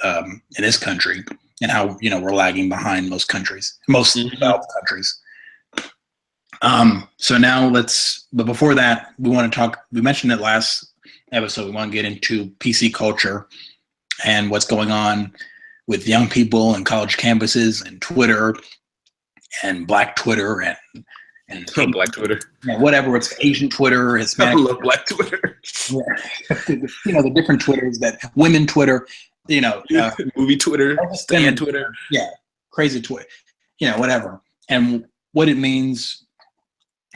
A: in this country, and how, we're lagging behind most developed countries. So now but before that, we mentioned it last episode, we want to get into PC culture and what's going on with young people and college campuses and Twitter and Black Twitter and
B: Black Twitter,
A: whatever. It's Asian Twitter, Hispanic.
B: I love Black Twitter.
A: The different Twitters, that women Twitter,
B: movie Twitter, stand Twitter,
A: crazy Twitter, whatever, and what it means,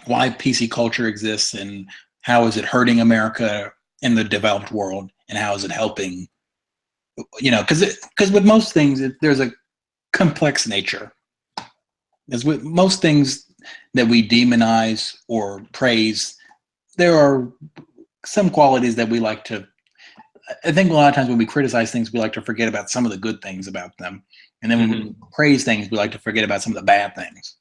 A: why PC culture exists, and how is it hurting America in the developed world, and how is it helping? Because with most things, there's a complex nature. As with most things that we demonize or praise, there are some qualities that we like to. I think a lot of times when we criticize things, we like to forget about some of the good things about them, and then when we praise things, we like to forget about some of the bad things.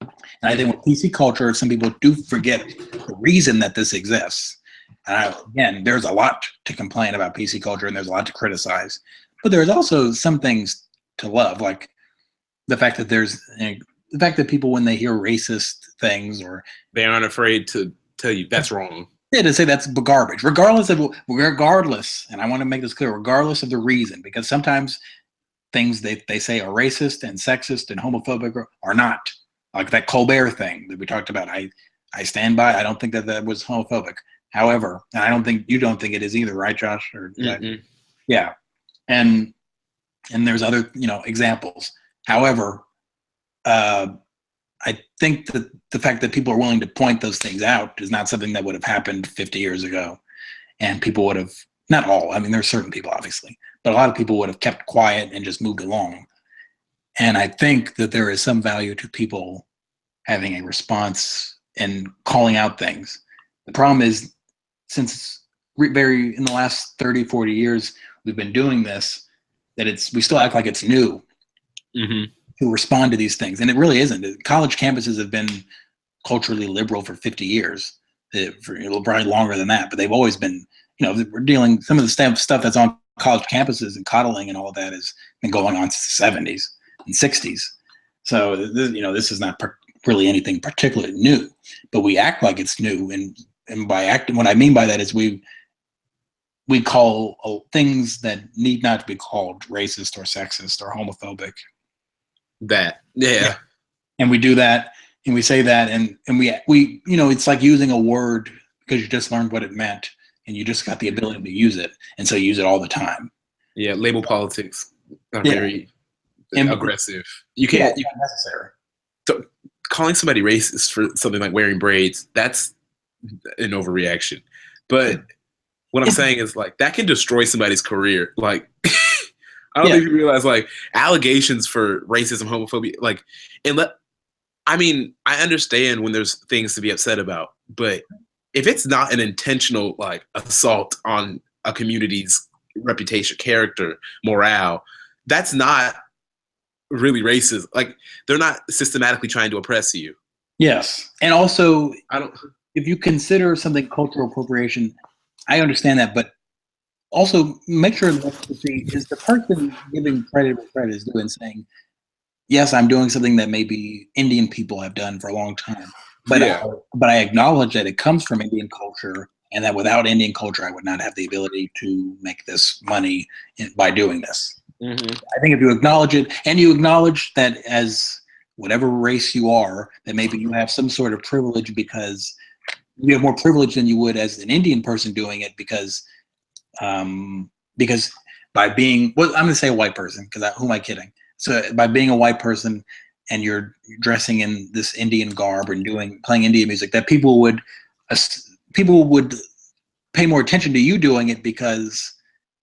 A: And I think with PC culture, some people do forget the reason that this exists. And again, there's a lot to complain about PC culture, and there's a lot to criticize, but there's also some things to love, like the fact that people, when they hear racist things, or
B: they aren't afraid to tell you that's wrong.
A: Yeah, to say that's garbage, regardless, and I want to make this clear, regardless of the reason, because sometimes things they say are racist and sexist and homophobic are not, like that Colbert thing that we talked about. I stand by. I don't think that was homophobic. However, and you don't think it is either, right, Josh? Yeah, and there's other examples. However, I think that the fact that people are willing to point those things out is not something that would have happened 50 years ago, and people would have, not all. I mean, there's certain people, obviously, but a lot of people would have kept quiet and just moved along. And I think that there is some value to people having a response and calling out things. The problem is, since in the last 30, 40 years, we've been doing this, that we still act like it's new to respond to these things. And it really isn't. College campuses have been culturally liberal for 50 years, for probably longer than that, but they've always been, we're dealing, some of the stuff that's on college campuses and coddling and all of that has been going on since the 70s and 60s. So, this is not really anything particularly new, but we act like it's new. And by acting, what I mean by that is we call things that need not to be called racist or sexist or homophobic.
B: Yeah.
A: And we do that, and we say that, and we it's like using a word because you just learned what it meant, and you just got the ability to use it, and so you use it all the time.
B: Yeah, label politics are very aggressive. You can't.
A: It's not necessary.
B: So calling somebody racist for something like wearing braids, that's an overreaction. But what I'm saying is, like, that can destroy somebody's career. Like, I don't think you realize, like, allegations for racism, homophobia, like, I understand when there's things to be upset about, but if it's not an intentional, like, assault on a community's reputation, character, morale, that's not really racist. Like, they're not systematically trying to oppress you.
A: Yes. And also, if you consider something cultural appropriation, I understand that, but also make sure to see, is the person giving credit where credit is due and saying, yes, I'm doing something that maybe Indian people have done for a long time, but I acknowledge that it comes from Indian culture, and that without Indian culture, I would not have the ability to make this money by doing this.
B: Mm-hmm.
A: I think if you acknowledge it, and you acknowledge that as whatever race you are, that maybe you have some sort of privilege because you have more privilege than you would as an Indian person doing it because by being, well, I'm going to say a white person because who am I kidding? So by being a white person and you're dressing in this Indian garb and playing Indian music, that people would pay more attention to you doing it because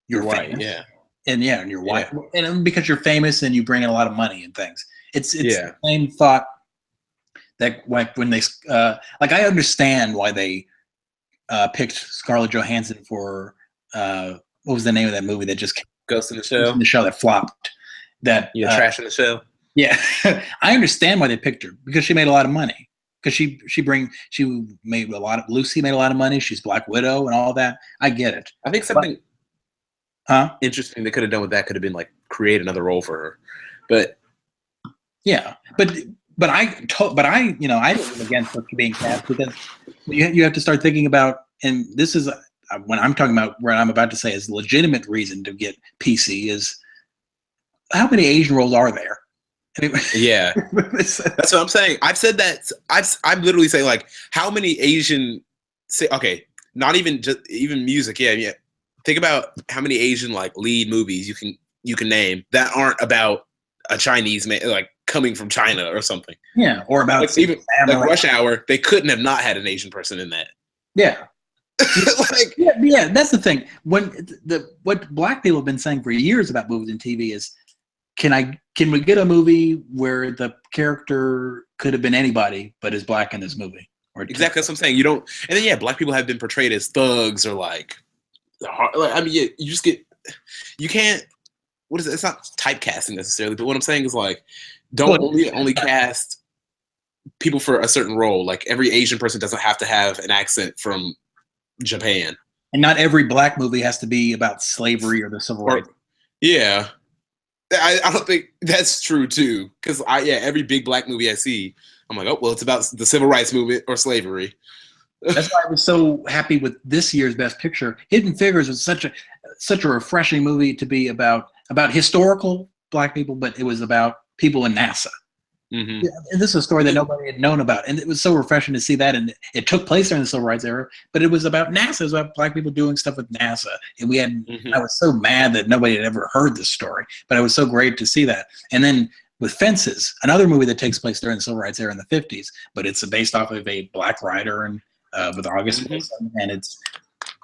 A: you're
B: white,
A: famous. And you're white, and because you're famous and you bring in a lot of money and things. It's the same thought that when they like, I understand why they picked Scarlett Johansson for what was the name of that movie that just
B: Ghost in the
A: Shell that flopped. That
B: Trash in the Shell.
A: Yeah, I understand why they picked her because she made a lot of money. Because she made a lot of Lucy made a lot of money. She's Black Widow and all that. I get it.
B: I think something interesting they could have done with that could have been like create another role for her, but
A: yeah, but I don't against her being cast because you have to start thinking about, and this is when I'm talking about what I'm about to say is legitimate reason to get PC is how many Asian roles are there? I mean,
B: yeah, that's what I'm saying. I've said that. I'm literally saying like how many Asian not even just even music. Yeah. Think about how many Asian like lead movies you can name that aren't about a Chinese man like coming from China or something.
A: Yeah, or about
B: like, even like Rush Hour. They couldn't have not had an Asian person in that.
A: Yeah.
B: Like
A: yeah, that's the thing. What Black people have been saying for years about movies and TV is, can we get a movie where the character could have been anybody but is Black in this movie?
B: Exactly, that's what I'm saying. You don't, and then Black people have been portrayed as thugs or like I mean, you just you can't. What is it? It's not typecasting necessarily, but what I'm saying is like, don't only cast people for a certain role. Like every Asian person doesn't have to have an accent from Japan,
A: and not every Black movie has to be about slavery or the civil rights.
B: Yeah, I don't think that's true too. Because every big Black movie I see, I'm like, oh well, it's about the civil rights movement or slavery.
A: That's why I was so happy with this year's Best Picture. Hidden Figures was such a refreshing movie to be about historical Black people, but it was about people in NASA.
B: Mm-hmm.
A: And this is a story that nobody had known about, and it was so refreshing to see that. And it took place during the civil rights era, but it was about NASA. It was about Black people doing stuff with NASA, and we had. Mm-hmm. I was so mad that nobody had ever heard this story, but it was so great to see that. And then with Fences, another movie that takes place during the civil rights era in the 50s, but it's based off of a Black writer and with August Wilson, and it's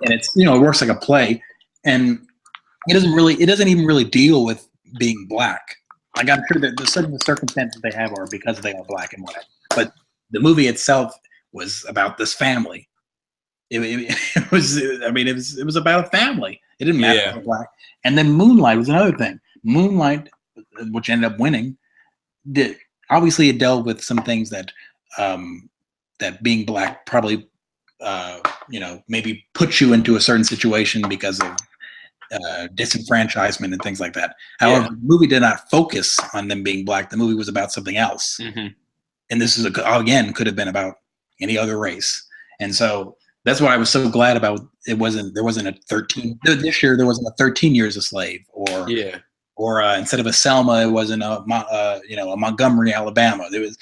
A: it works like a play, and it doesn't even really deal with being Black. Like I'm sure that the circumstances they have are because they are Black and white, but the movie itself was about this family. It was about a family. It didn't matter if they were Black. And then Moonlight was another thing. Moonlight, which ended up winning, obviously it dealt with some things that that being Black probably maybe put you into a certain situation because of disenfranchisement and things like that. However, the movie did not focus on them being Black. The movie was about something else.
B: Mm-hmm.
A: And this is again could have been about any other race. And so that's why I was so glad about there wasn't a 13 this year. There wasn't a 13 Years a Slave or instead of a Selma, it wasn't a Montgomery, Alabama. There was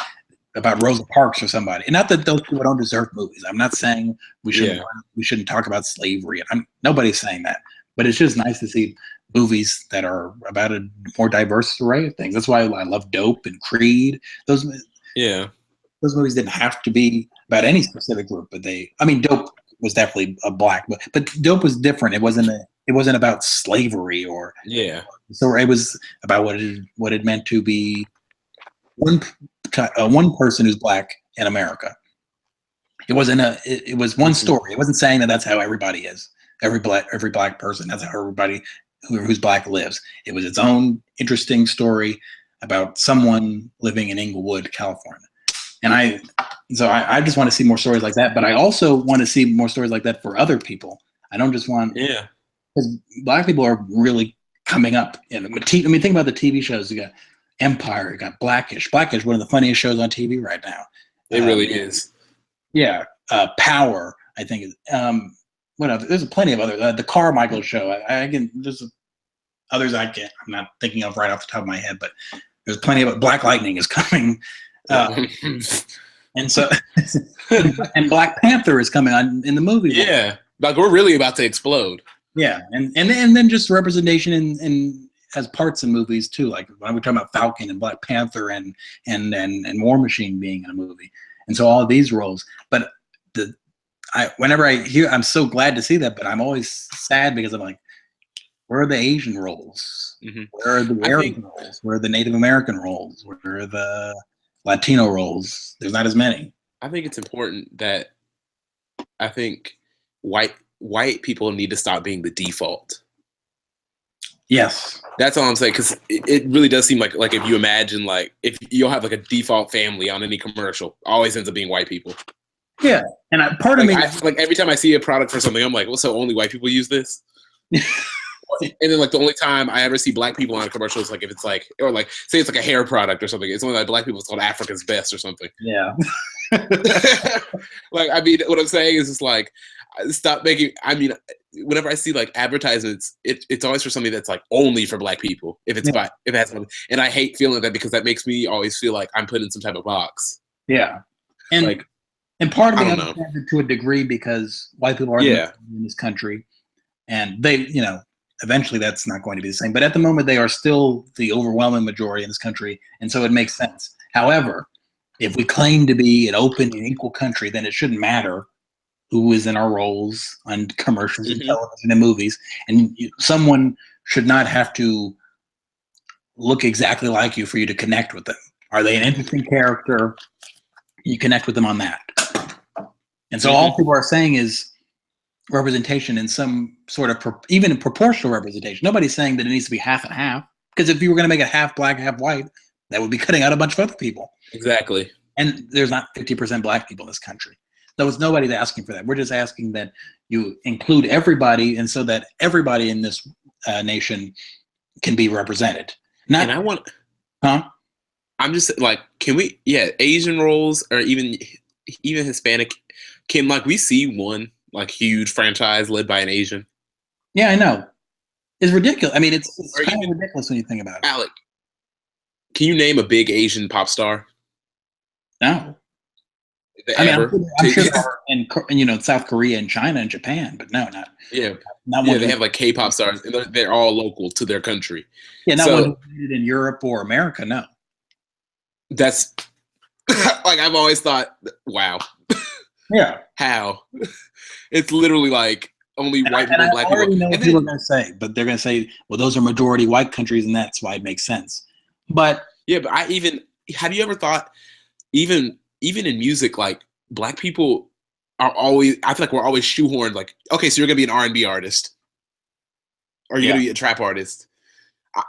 A: about Rosa Parks or somebody. And not that those people don't deserve movies. I'm not saying we shouldn't talk about slavery. Nobody's saying that. But it's just nice to see movies that are about a more diverse array of things. That's why I love Dope and Creed. Those movies didn't have to be about any specific group, but Dope was definitely a Black, but Dope was different. It wasn't about slavery or so it was about what it meant to be one person who's Black in America. It was one story. It wasn't saying that that's how everybody is. Every black person, that's how everybody who's Black lives. It was its own interesting story about someone living in Inglewood, California. And I just want to see more stories like that, but I also want to see more stories like that for other people. I don't just want because black people are really coming up. I mean, think about the TV shows. You got Empire, you got Blackish. Blackish, one of the funniest shows on TV right now.
B: It really is.
A: Yeah, Power, I think is. What other? There's plenty of other. The Carmichael Show. I can. There's others I'm not thinking of right off the top of my head, but there's plenty of. Black Lightning is coming, and so and Black Panther is coming on in the movie.
B: Yeah, like we're really about to explode.
A: Yeah, and then just representation in as parts in movies too. Like when we're talking about Falcon and Black Panther and War Machine being in a movie, and so all of these roles. But whenever I hear, I'm so glad to see that, but I'm always sad because I'm like, where are the Asian roles?
B: Mm-hmm.
A: Where are the Arab roles? Where are the Native American roles? Where are the Latino roles? There's not as many.
B: I think it's important that I think white people need to stop being the default.
A: Yes,
B: that's all I'm saying, because it really does seem like if you imagine like if you'll have like a default family on any commercial, always ends up being white people.
A: Yeah, and part of me
B: like every time I see a product for something, I'm like, well, so only white people use this? And then like the only time I ever see black people on a commercial is like if it's like, or like say it's like a hair product or something, it's only like black people, it's called Africa's Best or something.
A: Yeah.
B: Like, I mean, what I'm saying is just like, stop making, I mean, whenever I see like advertisements, it's always for something that's like only for black people. If it's if it has something, and I hate feeling that because that makes me always feel like I'm put in some type of box.
A: Yeah. And like, and part of me understands it to a degree because white people are in this country, and they, eventually that's not going to be the same. But at the moment, they are still the overwhelming majority in this country, and so it makes sense. However, if we claim to be an open and equal country, then it shouldn't matter who is in our roles on commercials and television and movies, and someone should not have to look exactly like you for you to connect with them. Are they an interesting character? You connect with them on that. And so all people are saying is representation in some sort of, even in proportional representation. Nobody's saying that it needs to be half and half, because if you were going to make it half black, half white, that would be cutting out a bunch of other people.
B: Exactly.
A: And there's not 50% black people in this country. Nobody's asking for that. We're just asking that you include everybody, and so that everybody in this nation can be represented.
B: And I want, I'm just like, can we, Asian roles or even Hispanic, can like we see one like huge franchise led by an Asian?
A: Yeah, I know. It's ridiculous. I mean, it's kind of ridiculous when you think about it.
B: Alek, can you name a big Asian pop star?
A: No. I'm sure there are in South Korea and China and Japan, but no, not.
B: Yeah. They have like K-pop stars, and they're all local to their country.
A: Yeah, not one in Europe or America. No.
B: That's like I've always thought. Wow.
A: Yeah.
B: How? It's literally like only white people and black people.
A: I already know what people are going to say, but they're going to say, well, those are majority white countries, and that's why it makes sense. But
B: yeah, but have you ever thought, even in music, like black people are always, I feel like we're always shoehorned, like, okay, so you're going to be an R&B artist, or you're going to be a trap artist.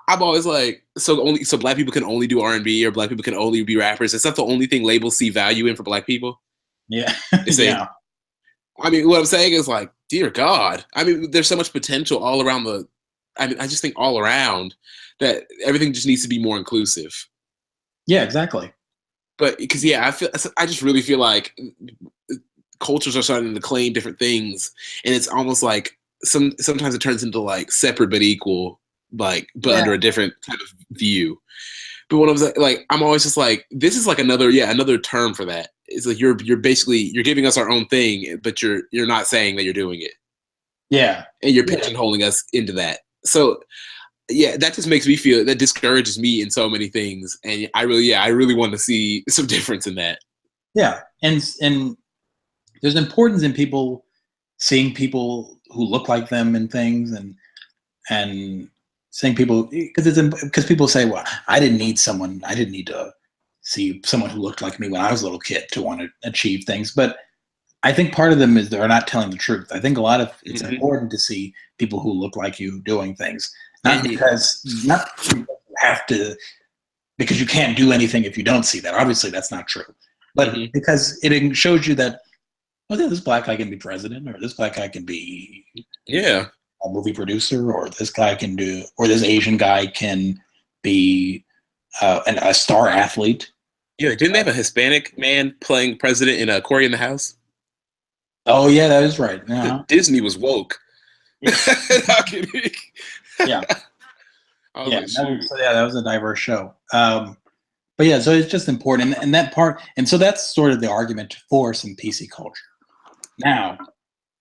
B: I'm always like, so black people can only do R&B, or black people can only be rappers. Is that the only thing labels see value in for black people?
A: Yeah.
B: Yeah. I mean, what I'm saying is like, dear God. I mean, there's so much potential all around I just think all around that everything just needs to be more inclusive.
A: Yeah, exactly.
B: But because I just really feel like cultures are starting to claim different things, and it's almost like sometimes it turns into like separate but equal, like under a different type of view. But what I'm always just like, this is like another term for that. It's like you're giving us our own thing, but you're not saying that you're doing it. Yeah, and you're pigeonholing us into that. So that just makes me feel, that discourages me in so many things, and I really want to see some difference in that. Yeah,
A: and there's importance in people seeing people who look like them and things, and seeing people, because people say, well, I didn't need to see someone who looked like me when I was a little kid to want to achieve things. But I think part of them is they're not telling the truth. I think a lot of it's important to see people who look like you doing things. Not because you have to, because you can't do anything if you don't see that. Obviously, that's not true. But because it shows you that, this black guy can be president, or this black guy can be a movie producer, or this guy can do, or this Asian guy can be a star athlete.
B: Yeah, didn't they have a Hispanic man playing president in Corey in the House?
A: Oh yeah, that is right. Uh-huh.
B: Disney was woke.
A: Yeah.
B: How can he-
A: Yeah.
B: I was like, shoot.
A: That was a diverse show. But yeah, so it's just important, and that part, and so that's sort of the argument for some PC culture. Now,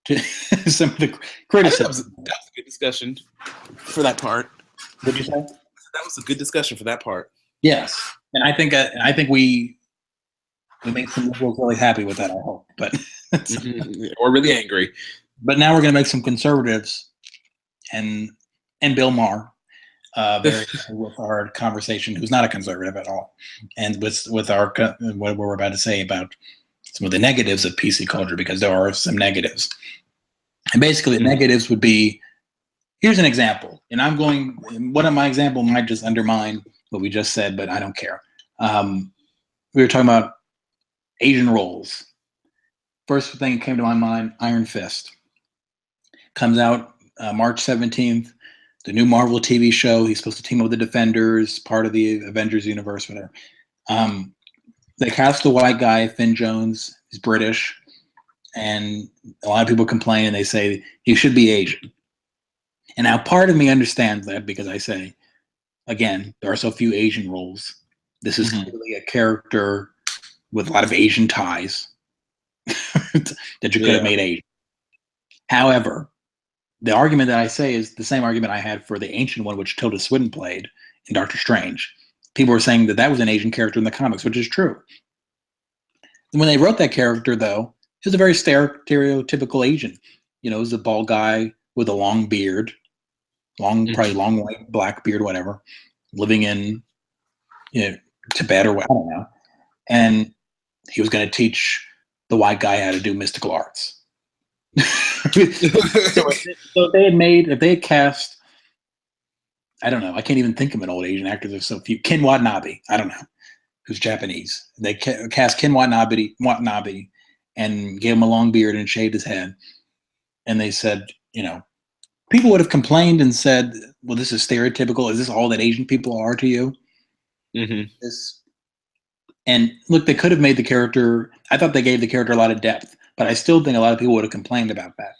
A: to some of the criticism.
B: That was a good discussion for that part.
A: What did you say?
B: That was a good discussion for that part.
A: Yes, and I think we make some liberals really happy with that. I hope, but
B: or really angry.
A: But now we're going to make some conservatives and Bill Maher very with our conversation, who's not a conservative at all, and with our what we're about to say about some of the negatives of PC culture, because there are some negatives. And basically, the negatives would be, here's an example, and one of my example might just undermine what we just said, but I don't care. We were talking about Asian roles. First thing that came to my mind, Iron Fist. Comes out March 17th, the new Marvel TV show. He's supposed to team up with the Defenders, part of the Avengers universe, whatever. They cast the white guy, Finn Jones. He's British. And a lot of people complain and they say he should be Asian. And now part of me understands that, because I say, again, there are so few Asian roles. This is clearly a character with a lot of Asian ties that you could have made Asian. However, the argument that I say is the same argument I had for the ancient one, which Tilda Swinton played in Doctor Strange. People were saying that was an Asian character in the comics, which is true. And when they wrote that character, though, he was a very stereotypical Asian. It was a bald guy with a long beard, probably long white, black beard, whatever, living in Tibet or what, I don't know. And he was going to teach the white guy how to do mystical arts. So if they had cast, I don't know, I can't even think of an old Asian actor. There's so few. Ken Watanabe, I don't know, who's Japanese. They cast Ken Watanabe and gave him a long beard and shaved his head. And they said, people would have complained and said, well, this is stereotypical. Is this all that Asian people are to you? And look, they could have made the character, I thought they gave the character a lot of depth, but I still think a lot of people would have complained about that.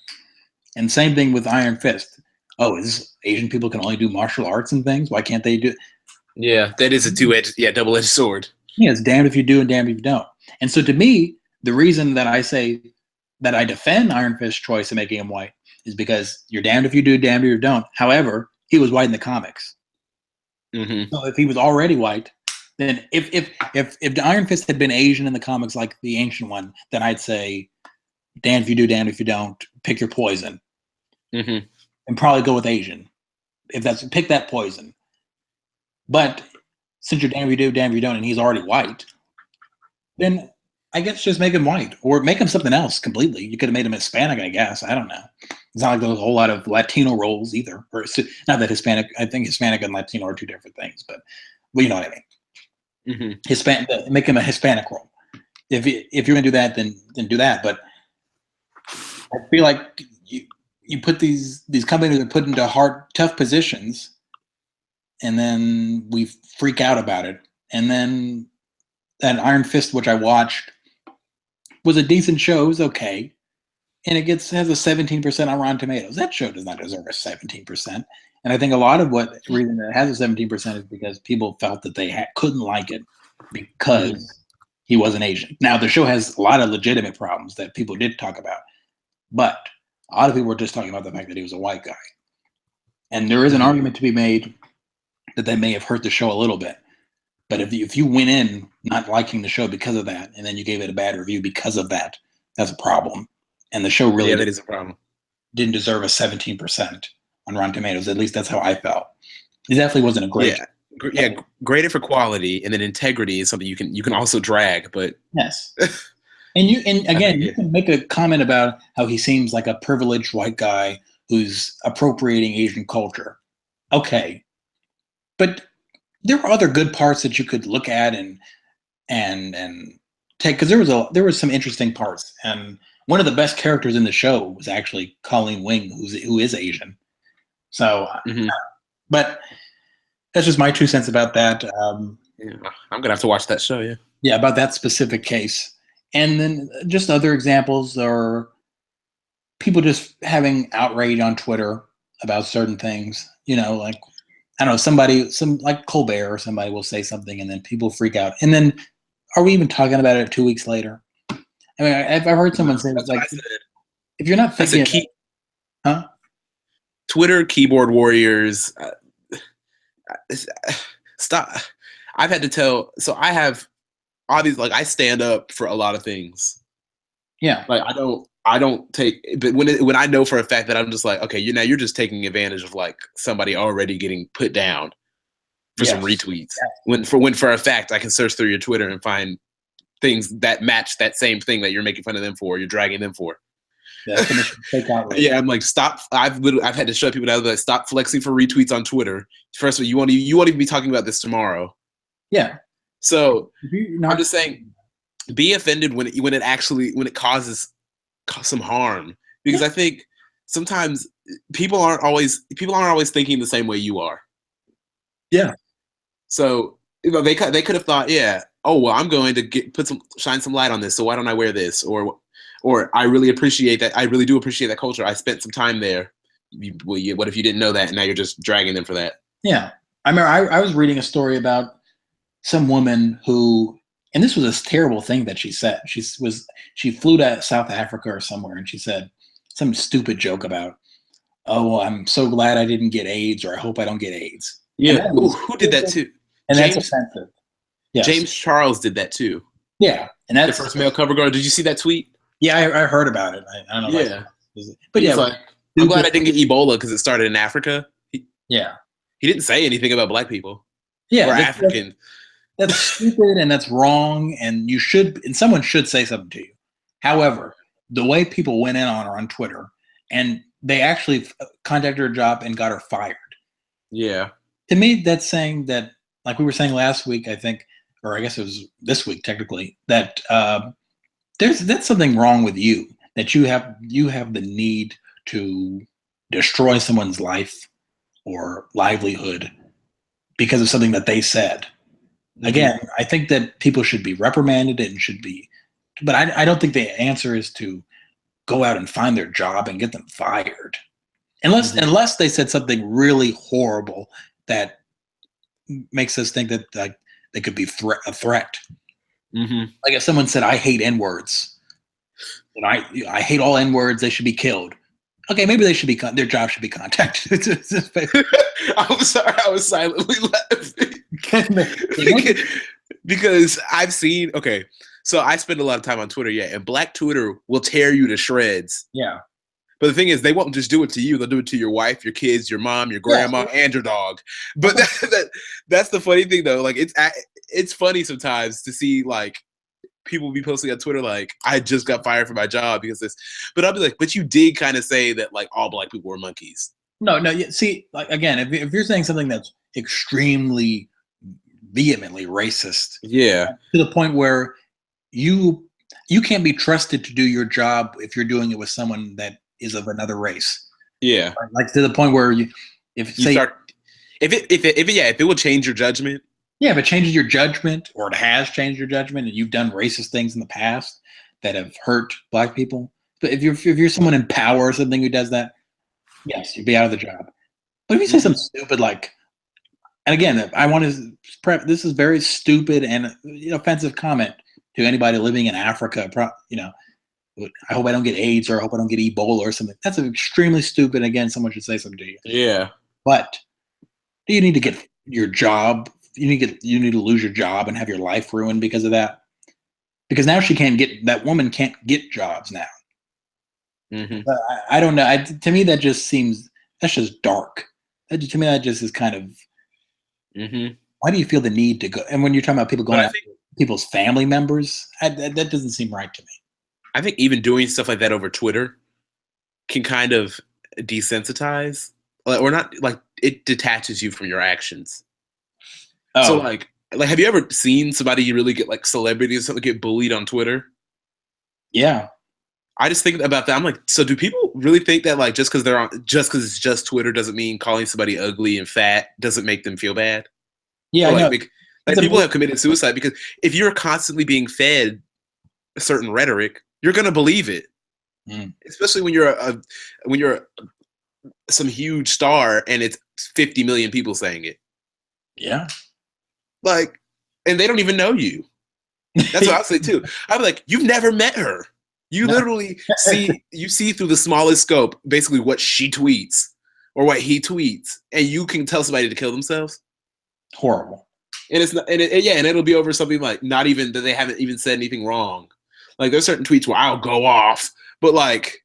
A: And same thing with Iron Fist. Oh, Asian people can only do martial arts and things? Why can't they do?
B: Yeah, that is a double-edged sword.
A: Yeah, it's damned if you do and damned if you don't. And so to me, the reason that I say that I defend Iron Fist's choice of making him white is because you're damned if you do, damned if you don't. However, he was white in the comics. So if he was already white, then if the Iron Fist had been Asian in the comics like the ancient one, then I'd say, damned if you do, damned if you don't. Pick your poison, and probably go with Asian. Pick that poison. But since you're damned if you do, damned if you don't, and he's already white, then I guess just make him white, or make him something else completely. You could have made him Hispanic, I guess. I don't know. It's not like there's a whole lot of Latino roles either. Or not that Hispanic. I think Hispanic and Latino are two different things, but well, you know what I mean. Hispanic, make him a Hispanic role. If you're gonna do that, then do that. But I feel like you put these companies are put into tough positions, and then we freak out about it. And then that Iron Fist, which I watched, was a decent show. It was okay, and it has a 17% on Rotten Tomatoes. That show does not deserve a 17%. And I think a lot of the reason it has a 17% is because people felt that they couldn't like it because he wasn't Asian. Now, the show has a lot of legitimate problems that people did talk about, but a lot of people were just talking about the fact that he was a white guy. And there is an argument to be made that may have hurt the show a little bit. But if you went in not liking the show because of that, and then you gave it a bad review because of that, that's a problem. And the show really
B: that is a problem.
A: Didn't deserve a 17% on Rotten Tomatoes. At least that's how I felt. It definitely wasn't a great.
B: Graded for quality, and then integrity is something you can also drag. But
A: yes, and again, you can make a comment about how he seems like a privileged white guy who's appropriating Asian culture. Okay, but there are other good parts that you could look at and take, because there was some interesting parts, and one of the best characters in the show was actually Colleen Wing, who is Asian, So,
B: Mhm.
A: but that's just my 2 cents about that.
B: Yeah, I'm gonna have to watch that show. Yeah.
A: Yeah, about that specific case. And then just other examples are people just having outrage on Twitter about certain things. Like I don't know, some like Colbert or somebody will say something, and then people freak out. And then, are we even talking about it 2 weeks later? I mean, I've heard someone say
B: That's
A: like,
B: what I said.
A: if you're not
B: I said
A: thinking, huh?
B: Twitter keyboard warriors. Stop. I've had to tell. So I have obviously like I stand up for a lot of things.
A: Yeah,
B: Like I don't take. But when I know for a fact that I'm just like, okay, you're just taking advantage of like somebody already getting put down for some
A: yes,
B: retweets. When for a fact I can search through your Twitter and find things that match that same thing that you're making fun of them for, you're dragging them for.
A: definition of fake outrage.
B: Yeah, I'm like, stop. I've had to shut people down. Like, stop flexing for retweets on Twitter. First of all, you won't even be talking about this tomorrow.
A: Yeah,
B: So
A: if you're
B: I'm
A: not,
B: just saying, be offended when it causes some harm, because I think sometimes people aren't always thinking the same way you are.
A: yeah,
B: So they could have thought, yeah, oh well, I'm going to shine some light on this, so why don't I wear this? Or I really appreciate that. I really do appreciate that culture. I spent some time there. What if you didn't know that, and now you're just dragging them for that?
A: yeah. I remember I was reading a story about some woman who, and this was a terrible thing that she said. She flew to South Africa or somewhere, and she said some stupid joke about, "Oh, well, I'm so glad I didn't get AIDS," or "I hope I don't get AIDS." And
B: Yeah.
A: that
B: Ooh,
A: is
B: who did that too?
A: and that's
B: James
A: offensive. Yes.
B: James Charles did that too.
A: Yeah, and
B: The first male cover girl. Did you see that tweet?
A: yeah, I heard about it. I don't know.
B: Yeah.
A: But
B: He was
A: yeah,
B: like, I'm glad I didn't get Ebola because it started in Africa.
A: yeah,
B: He didn't say anything about black people
A: yeah.
B: or African.
A: That's stupid and that's wrong, and someone should say something to you. However, the way people went in on her on Twitter, and they actually contacted her job and got her fired.
B: Yeah.
A: To me, that's saying that, like we were saying last week, I think, or I guess it was this week technically, that that's something wrong with you. That you have the need to destroy someone's life or livelihood because of something that they said. Again, I think that people should be reprimanded and but I don't think the answer is to go out and find their job and get them fired, unless they said something really horrible that makes us think that like they could be a threat.
B: Mm-hmm.
A: Like if someone said, "I hate N words," and I hate all N words, they should be killed. Okay, maybe they should be their job should be contacted.
B: I'm sorry, I was silently laughing because I've seen. Okay, so I spend a lot of time on Twitter, yeah, and Black Twitter will tear you to shreds.
A: Yeah,
B: but the thing is, they won't just do it to you; they'll do it to your wife, your kids, your mom, your grandma, and your dog. But that's the funny thing, though. Like it's funny sometimes to see like people be posting on Twitter like, I just got fired from my job because this. But I'll be like, but you did kind of say that like all black people were monkeys.
A: No. See, like again, if you're saying something that's extremely vehemently racist,
B: Yeah,
A: to the point where you can't be trusted to do your job if you're doing it with someone that is of another race.
B: yeah.
A: Like to the point where if
B: it will change your judgment.
A: Yeah, if it changes your judgment, or it has changed your judgment, and you've done racist things in the past that have hurt black people. But if you're someone in power or something who does that, yes, you'd be out of the job. But if you say something stupid like, and again, I want to this is very stupid and offensive comment to anybody living in Africa. I hope I don't get AIDS, or I hope I don't get Ebola or something. That's extremely stupid. Again, someone should say something to you.
B: Yeah.
A: But do you need to get your job? You need to lose your job and have your life ruined because of that? Because now that woman can't get jobs now.
B: Mm-hmm.
A: I don't know. To me, that's just dark. To me, that just is kind of.
B: Mm-hmm.
A: Why do you feel the need to go? And when you're talking about people going after people's family members, that doesn't seem right to me.
B: I think even doing stuff like that over Twitter can kind of desensitize, or not, like it detaches you from your actions. Oh. So like have you ever seen somebody you really get like celebrities or something get bullied on Twitter?
A: Yeah.
B: I just think about that. I'm like, so do people really think that like just because it's just Twitter doesn't mean calling somebody ugly and fat doesn't make them feel bad?
A: Yeah,
B: Or
A: I
B: like,
A: know.
B: like people have committed suicide because if you're constantly being fed a certain rhetoric, you're gonna believe it. Especially when you're some huge star and it's 50 million people saying it.
A: Yeah.
B: Like, and they don't even know you. That's what I say too. I'm like, you've never met her. You literally see through the smallest scope basically what she tweets or what he tweets, and you can tell somebody to kill themselves.
A: Horrible.
B: And it's not, and it'll be over something like not even that they haven't even said anything wrong. Like there's certain tweets where I'll go off, but like,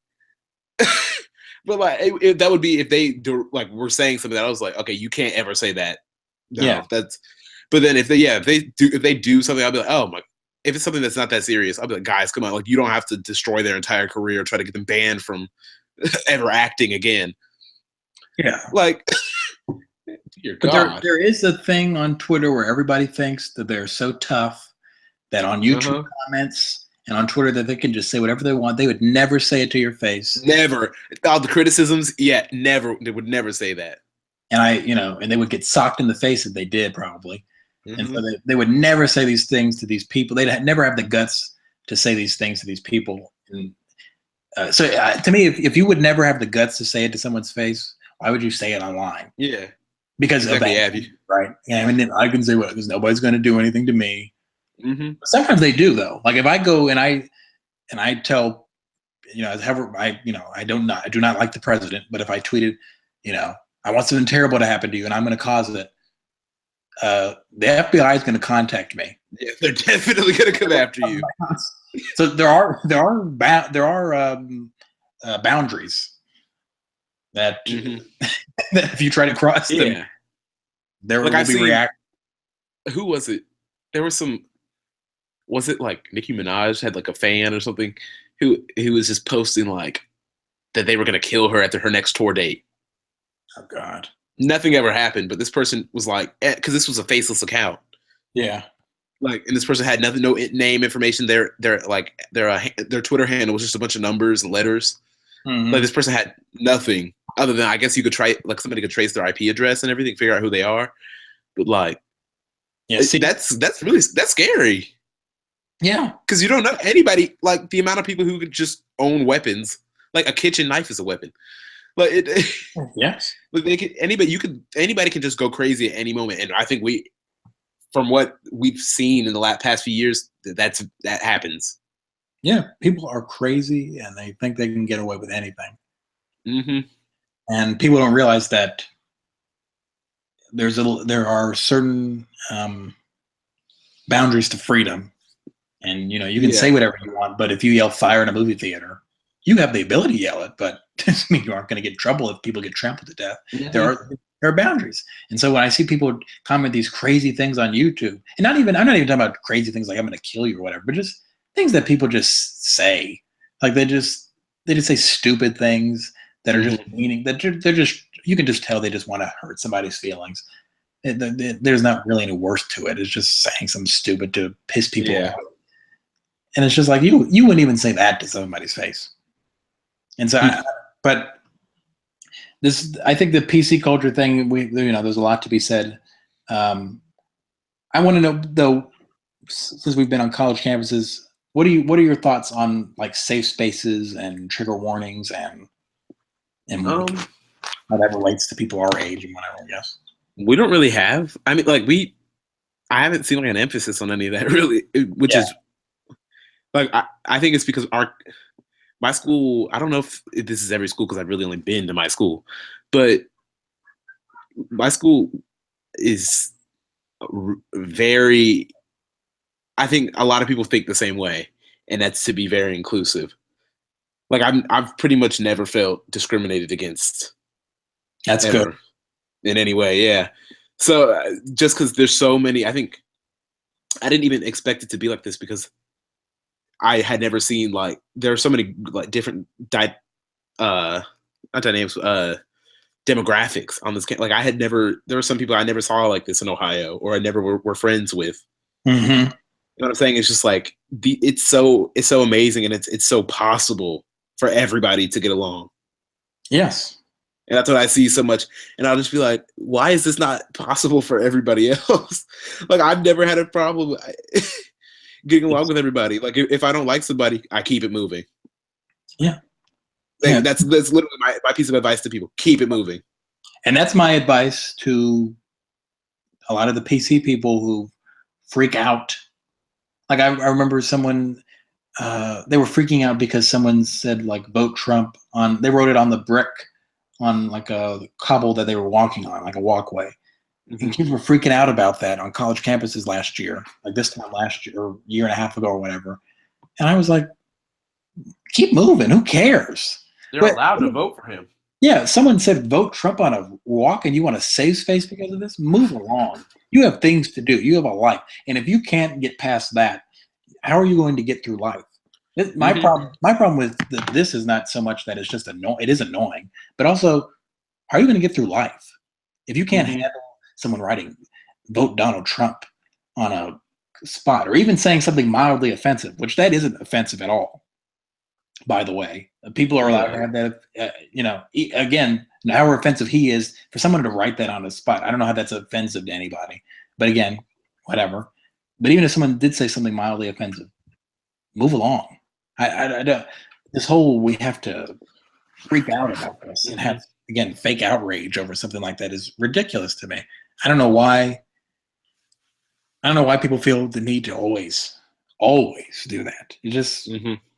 B: that would be if they do, like were saying something that I was like, okay, you can't ever say that. No,
A: Yeah.
B: that's. But then if they do something, I'll be like, oh my. If it's something that's not that serious, I'll be like, guys, come on, like you don't have to destroy their entire career, try to get them banned from ever acting again.
A: Yeah.
B: Like, dear God.
A: There is a thing on Twitter where everybody thinks that they're so tough that on YouTube comments and on Twitter that they can just say whatever they want. They would never say it to your face.
B: Never. All the criticisms, never. They would never say that.
A: And they would get socked in the face if they did, probably. And so they would never say these things to these people. They'd never have the guts to say these things to these people. And to me, if you would never have the guts to say it to someone's face, why would you say it online?
B: Yeah.
A: Because exactly,
B: of that,
A: right? Yeah, I mean, I can say, well, because nobody's going to do anything to me.
B: Mm-hmm.
A: Sometimes they do, though. Like if I go and I tell, I do not like the president, but if I tweeted, I want something terrible to happen to you and I'm going to cause it, the FBI is going to contact me.
B: Yeah, they're definitely going to come after you.
A: So there are boundaries that, that if you try to cross them, there will be reaction.
B: Who was it? There was some. Was it like Nicki Minaj had like a fan or something who was just posting like that they were going to kill her after her next tour date?
A: Oh God.
B: Nothing ever happened, but this person was like, because this was a faceless account.
A: Yeah.
B: Like, and this person had nothing, no name information. Their Twitter handle was just a bunch of numbers and letters.
A: Mm-hmm.
B: Like this person had nothing other than I guess you could try, like somebody could trace their IP address and everything, figure out who they are. But like, yeah, that's scary.
A: Yeah,
B: because you don't know anybody. Like the amount of people who could just own weapons, like a kitchen knife is a weapon. Like
A: yes,
B: like anybody can just go crazy at any moment, and I think from what we've seen in the past few years, that happens.
A: Yeah, people are crazy, and they think they can get away with anything.
B: Mm-hmm.
A: And people don't realize that there are certain boundaries to freedom, and you can say whatever you want. But if you yell fire in a movie theater, you have the ability to yell it, but it doesn't mean you aren't going to get in trouble if people get trampled to death. Mm-hmm. There are boundaries. And so when I see people comment these crazy things on YouTube, and I'm not even talking about crazy things like I'm going to kill you or whatever, but just things that people just say, like they just say stupid things that are just meaning that they're just, you can just tell they just want to hurt somebody's feelings. There's not really any worth to it. It's just saying something stupid to piss people off. And it's just like, you wouldn't even say that to somebody's face. And so, but I think the PC culture thing, there's a lot to be said. I want to know though, since we've been on college campuses, what are your thoughts on like safe spaces and trigger warnings and how that relates to people our age and whatever? I guess
B: we don't really have. I mean, like I haven't seen like an emphasis on any of that really, which is like I think it's because my school, I don't know if this is every school because I've really only been to my school, but my school is very, I think a lot of people think the same way, and that's to be very inclusive. Like I've pretty much never felt discriminated against.
A: That's good.
B: In any way, yeah. So just because there's so many, I think I didn't even expect it to be like this because I had never seen there are so many like different not dynamics, demographics on this. Like there were some people I never saw like this in Ohio, or I never were friends with.
A: Mm-hmm.
B: what I'm saying? It's just like it's so amazing, and it's so possible for everybody to get along.
A: Yes.
B: And that's what I see so much. And I'll just be like, why is this not possible for everybody else? Like, I've never had a problem getting along with everybody. Like, if I don't like somebody, I keep it moving.
A: Yeah.
B: Like,
A: Yeah.
B: that's literally my piece of advice to people. Keep it moving.
A: And that's my advice to a lot of the PC people who freak out. Like I remember someone, they were freaking out because someone said like vote Trump they wrote it on the brick on like a cobble that they were walking on, like a walkway.
B: Mm-hmm.
A: And kids were freaking out about that on college campuses last year, like this time last year or a year and a half ago or whatever. And I was like, keep moving. Who cares?
B: They're allowed to vote for him.
A: Yeah, someone said vote Trump on a walk and you want to save space because of this? Move along. You have things to do. You have a life. And if you can't get past that, how are you going to get through life? My problem with this is not so much that it's just annoying. It is annoying. But also, how are you going to get through life? If you can't handle someone writing vote Donald Trump on a spot or even saying something mildly offensive, which that isn't offensive at all. By the way, people are allowed to have that, again, however offensive he is, for someone to write that on the spot, I don't know how that's offensive to anybody. But again, whatever. But even if someone did say something mildly offensive, move along. I don't, this whole, we have to freak out about this and have, again, fake outrage over something like that is ridiculous to me. I don't know why people feel the need to always do that. You just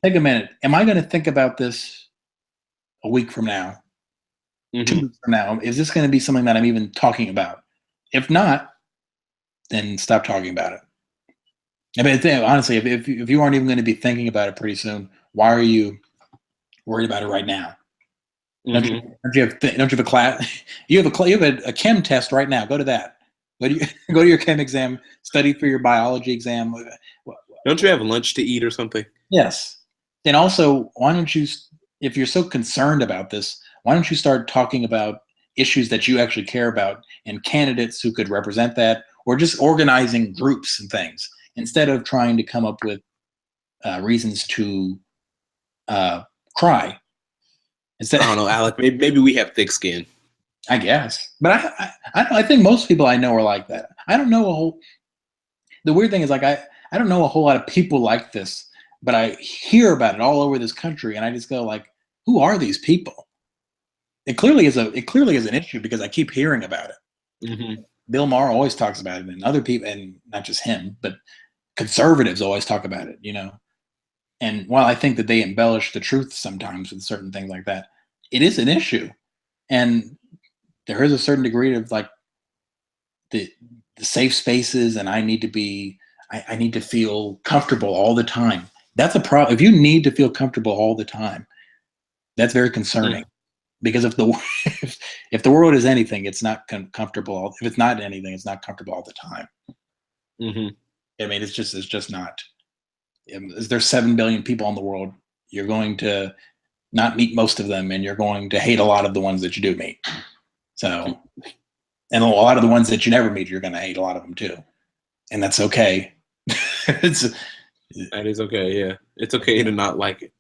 A: take a minute. Am I going to think about this a week from now? 2 weeks from now? Is this going to be something that I'm even talking about? If not, then stop talking about it. I mean, honestly, if you aren't even going to be thinking about it pretty soon, why are you worried about it right now? Don't you have a class? You have a chem test right now. Go to that. Go to your chem exam. Study for your biology exam.
B: Don't you have lunch to eat or something?
A: Yes. And also, why don't you, if you're so concerned about this, why don't you start talking about issues that you actually care about and candidates who could represent that, or just organizing groups and things instead of trying to come up with reasons to cry. I
B: don't know, Alec. Maybe we have thick skin.
A: I guess, but I think most people I know are like that. I don't know the weird thing is like I don't know a whole lot of people like this, but I hear about it all over this country, and I just go like, who are these people? It clearly is an issue because I keep hearing about it. Bill Maher always talks about it, and other people, and not just him, but conservatives always talk about it. And while I think that they embellish the truth sometimes with certain things like that, it is an issue, and there is a certain degree of like the safe spaces, and I need to feel comfortable all the time. That's a problem. If you need to feel comfortable all the time, that's very concerning. Because if the world is anything, it's not comfortable. If it's not anything, it's not comfortable all the time. I mean, it's just not. There's 7 billion people in the world. You're going to not meet most of them, and you're going to hate a lot of the ones that you do meet. So, and a lot of the ones that you never meet, you're going to hate a lot of them too, and that's okay. That
B: is okay. Yeah, it's okay to not like it.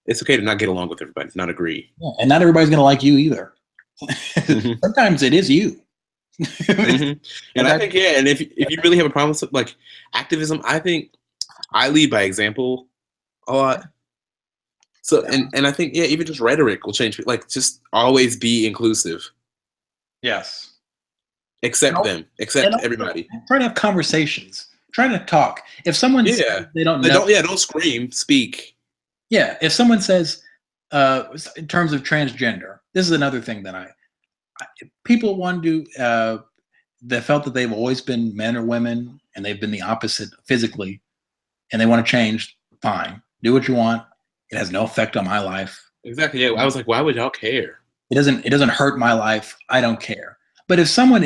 B: It's okay to not get along with everybody, to not agree.
A: Yeah, and not everybody's going to like you either. Sometimes it is you.
B: And I think, and if you really have a problem with like activism, I think I lead by example a lot. So, and I think, even just rhetoric will change. Like, just always be inclusive.
A: Yes.
B: Accept them. Accept everybody.
A: Try to have conversations. Try to talk. If someone says they don't know.
B: Don't scream. Speak.
A: Yeah. If someone says, in terms of transgender, this is another thing that people want to do, that felt that they've always been men or women and they've been the opposite physically and they want to change, fine. Do what you want. It has no effect on my life.
B: Exactly. Yeah. I was like, why would y'all care?
A: It doesn't hurt my life. I don't care. But if someone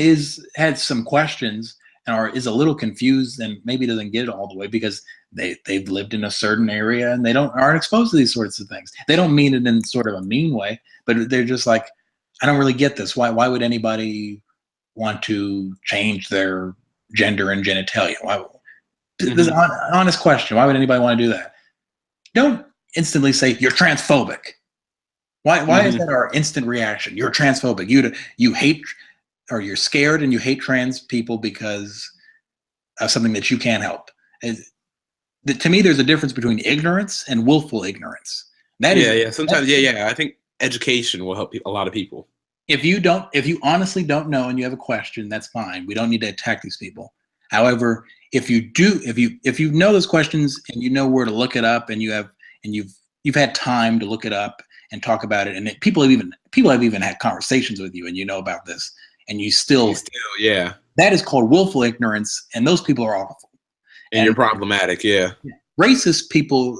A: had some questions or is a little confused and maybe doesn't get it all the way because they've lived in a certain area and they aren't exposed to these sorts of things. They don't mean it in sort of a mean way, but they're just like, I don't really get this. Why would anybody want to change their gender and genitalia? This is an honest question. Why would anybody want to do that? Don't instantly say you're transphobic. Why is that our instant reaction? You're transphobic. You hate, or you're scared and you hate trans people because of something that you can't help. To me, there's a difference between ignorance and willful ignorance.
B: Sometimes, I think education will help a lot of people.
A: If you honestly don't know and you have a question, that's fine. We don't need to attack these people. However, if you know those questions and you know where to look it up, and you've had time to look it up and talk about it, and people have even had conversations with you, and you know about this, and you still that is called willful ignorance, and those people are awful.
B: And you're problematic,
A: Racist people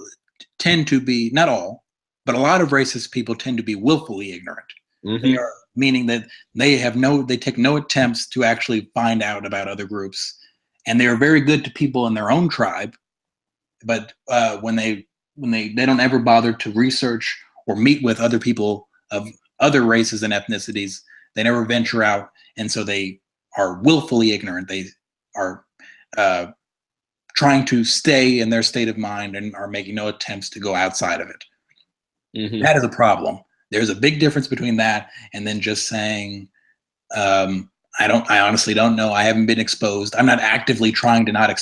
A: tend to be, not all, but a lot of racist people tend to be willfully ignorant. They are, meaning that they take no attempts to actually find out about other groups, and they are very good to people in their own tribe, but when they don't ever bother to research or meet with other people of other races and ethnicities, they never venture out, and so they are willfully ignorant. They are trying to stay in their state of mind and are making no attempts to go outside of it. That is a problem. There's a big difference between that and then just saying, I honestly don't know. I haven't been exposed. I'm not actively trying to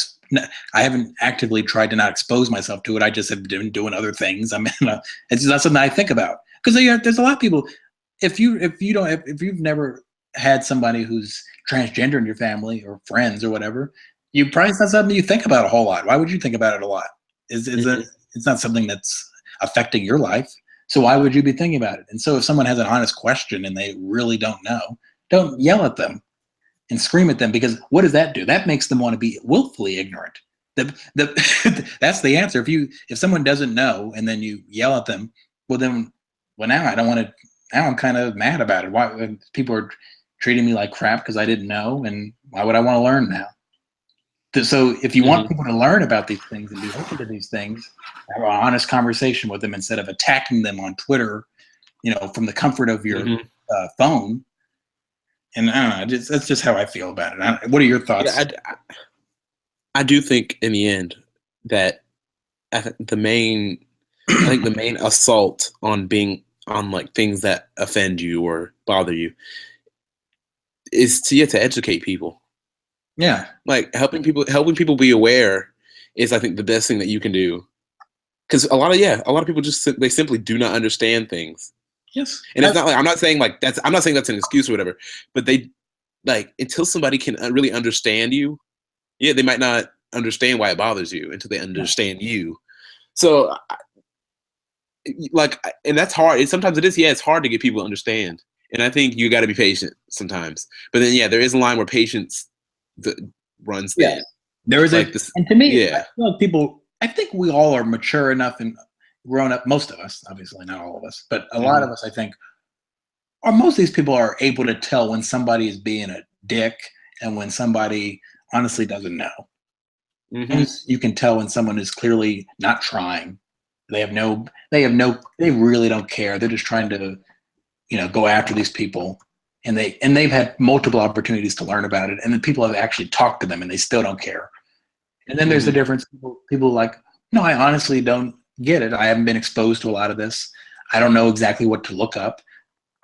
A: I haven't actively tried to not expose myself to it. I just have been doing other things. I mean, it's not something I think about, because there's a lot of people. If you've never had somebody who's transgender in your family or friends or whatever, it's not something you think about a whole lot. Why would you think about it a lot? It's not something that's affecting your life. So why would you be thinking about it? And so if someone has an honest question and they really don't know, don't yell at them and scream at them, because what does that do? That makes them want to be willfully ignorant. That's the answer. If someone doesn't know and then you yell at them, now I don't want to. Now I'm kind of mad about it. Why people are treating me like crap because I didn't know, and why would I want to learn now? So if you want people to learn about these things and be open to these things, have an honest conversation with them instead of attacking them on Twitter, from the comfort of your phone. And I don't know, that's just how I feel about it. What are your thoughts?
B: I do think in the end that the main assault on like things that offend you or bother you is to educate people.
A: Yeah,
B: like helping people be aware is, I think, the best thing that you can do, because a lot of people they simply do not understand things.
A: Yes,
B: and it's not like I'm not saying that's an excuse or whatever, but they until somebody can really understand you, they might not understand why it bothers you until they understand you. So and that's hard. Sometimes it is. It's hard to get people to understand, and I think you got to be patient sometimes. But then there is a line where patience runs thin.
A: There is and to me, I feel like I think we all are mature enough and grown up. Most of us, obviously not all of us, but a lot of us, I think, or most of these people are able to tell when somebody is being a dick and when somebody honestly doesn't know. You can tell when someone is clearly not trying. They really don't care. They're just trying to, go after these people. And they've had multiple opportunities to learn about it, and then people have actually talked to them, and they still don't care. And then there's the difference. People like, no, I honestly don't get it. I haven't been exposed to a lot of this. I don't know exactly what to look up.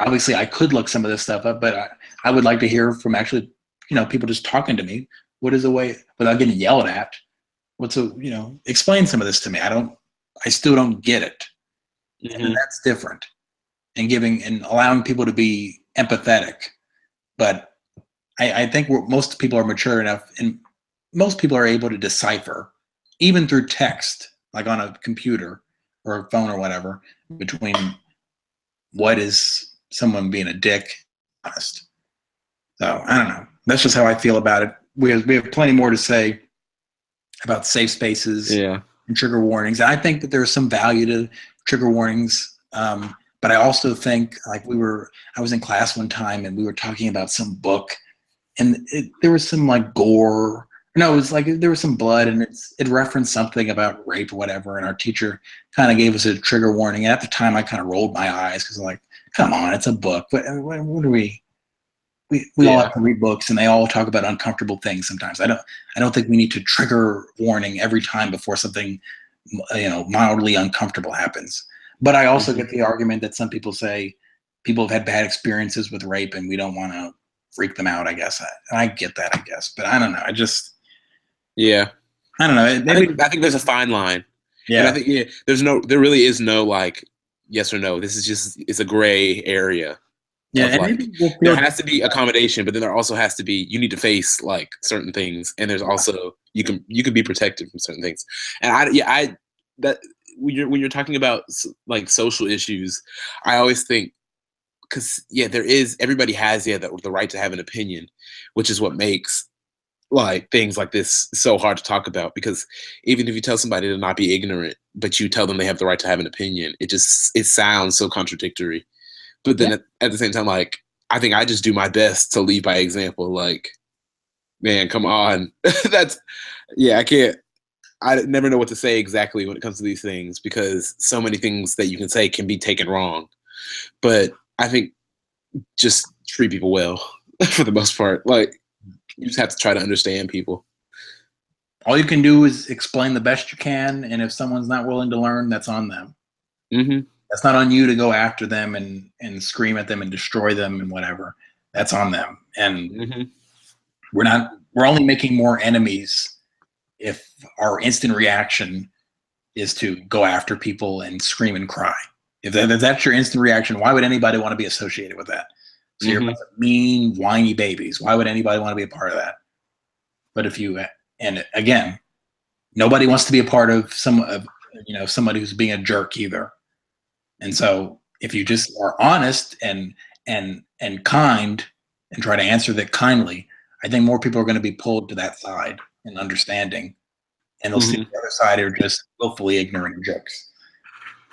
A: Obviously, I could look some of this stuff up, but I would like to hear from actually, people just talking to me. What is a way without getting yelled at? Explain some of this to me. I still don't get it, and that's different. And allowing people to be empathetic, but I think most people are mature enough, and most people are able to decipher, even through text, like on a computer or a phone or whatever, between what is someone being a dick, honest. So I don't know. That's just how I feel about it. We have plenty more to say about safe spaces and trigger warnings. And I think that there's some value to trigger warnings. But I also think, I was in class one time and we were talking about some book, and there was some gore. No, it was there was some blood, and it referenced something about rape or whatever. And our teacher kind of gave us a trigger warning. And at the time, I kind of rolled my eyes because come on, it's a book. What are we? we all have to read books, and they all talk about uncomfortable things sometimes. I don't think we need to trigger warning every time before something, mildly uncomfortable happens. But I also get the argument that some people say people have had bad experiences with rape, and we don't want to freak them out, I guess. I get that, I guess. But I don't know. I don't know. Maybe,
B: I think there's a fine line.
A: Yeah.
B: And I think there really is no like yes or no. This is just, it's a gray area.
A: Yeah,
B: and like, there has to be accommodation, but then there also has to be, you need to face like certain things, and there's also you can be protected from certain things. And that when you're talking about like social issues, I always think, because everybody has the right to have an opinion, which is what makes like things like this so hard to talk about. Because even if you tell somebody to not be ignorant, but you tell them they have the right to have an opinion, it sounds so contradictory. But then at the same time, like, I think I just do my best to lead by example. Like, man, come on. I never know what to say exactly when it comes to these things, because so many things that you can say can be taken wrong. But I think just treat people well for the most part. Like, you just have to try to understand people.
A: All you can do is explain the best you can. And if someone's not willing to learn, that's on them.
B: Mm-hmm.
A: That's not on you to go after them and scream at them and destroy them and whatever. That's on them. And we're only making more enemies if our instant reaction is to go after people and scream and cry. If that's your instant reaction, why would anybody want to be associated with that? So you're a bunch of mean, whiny babies. Why would anybody want to be a part of that? But and again, nobody wants to be a part of somebody who's being a jerk either. And so if you just are honest and kind and try to answer that kindly, I think more people are going to be pulled to that side and understanding, and they'll see the other side are just willfully ignorant jerks.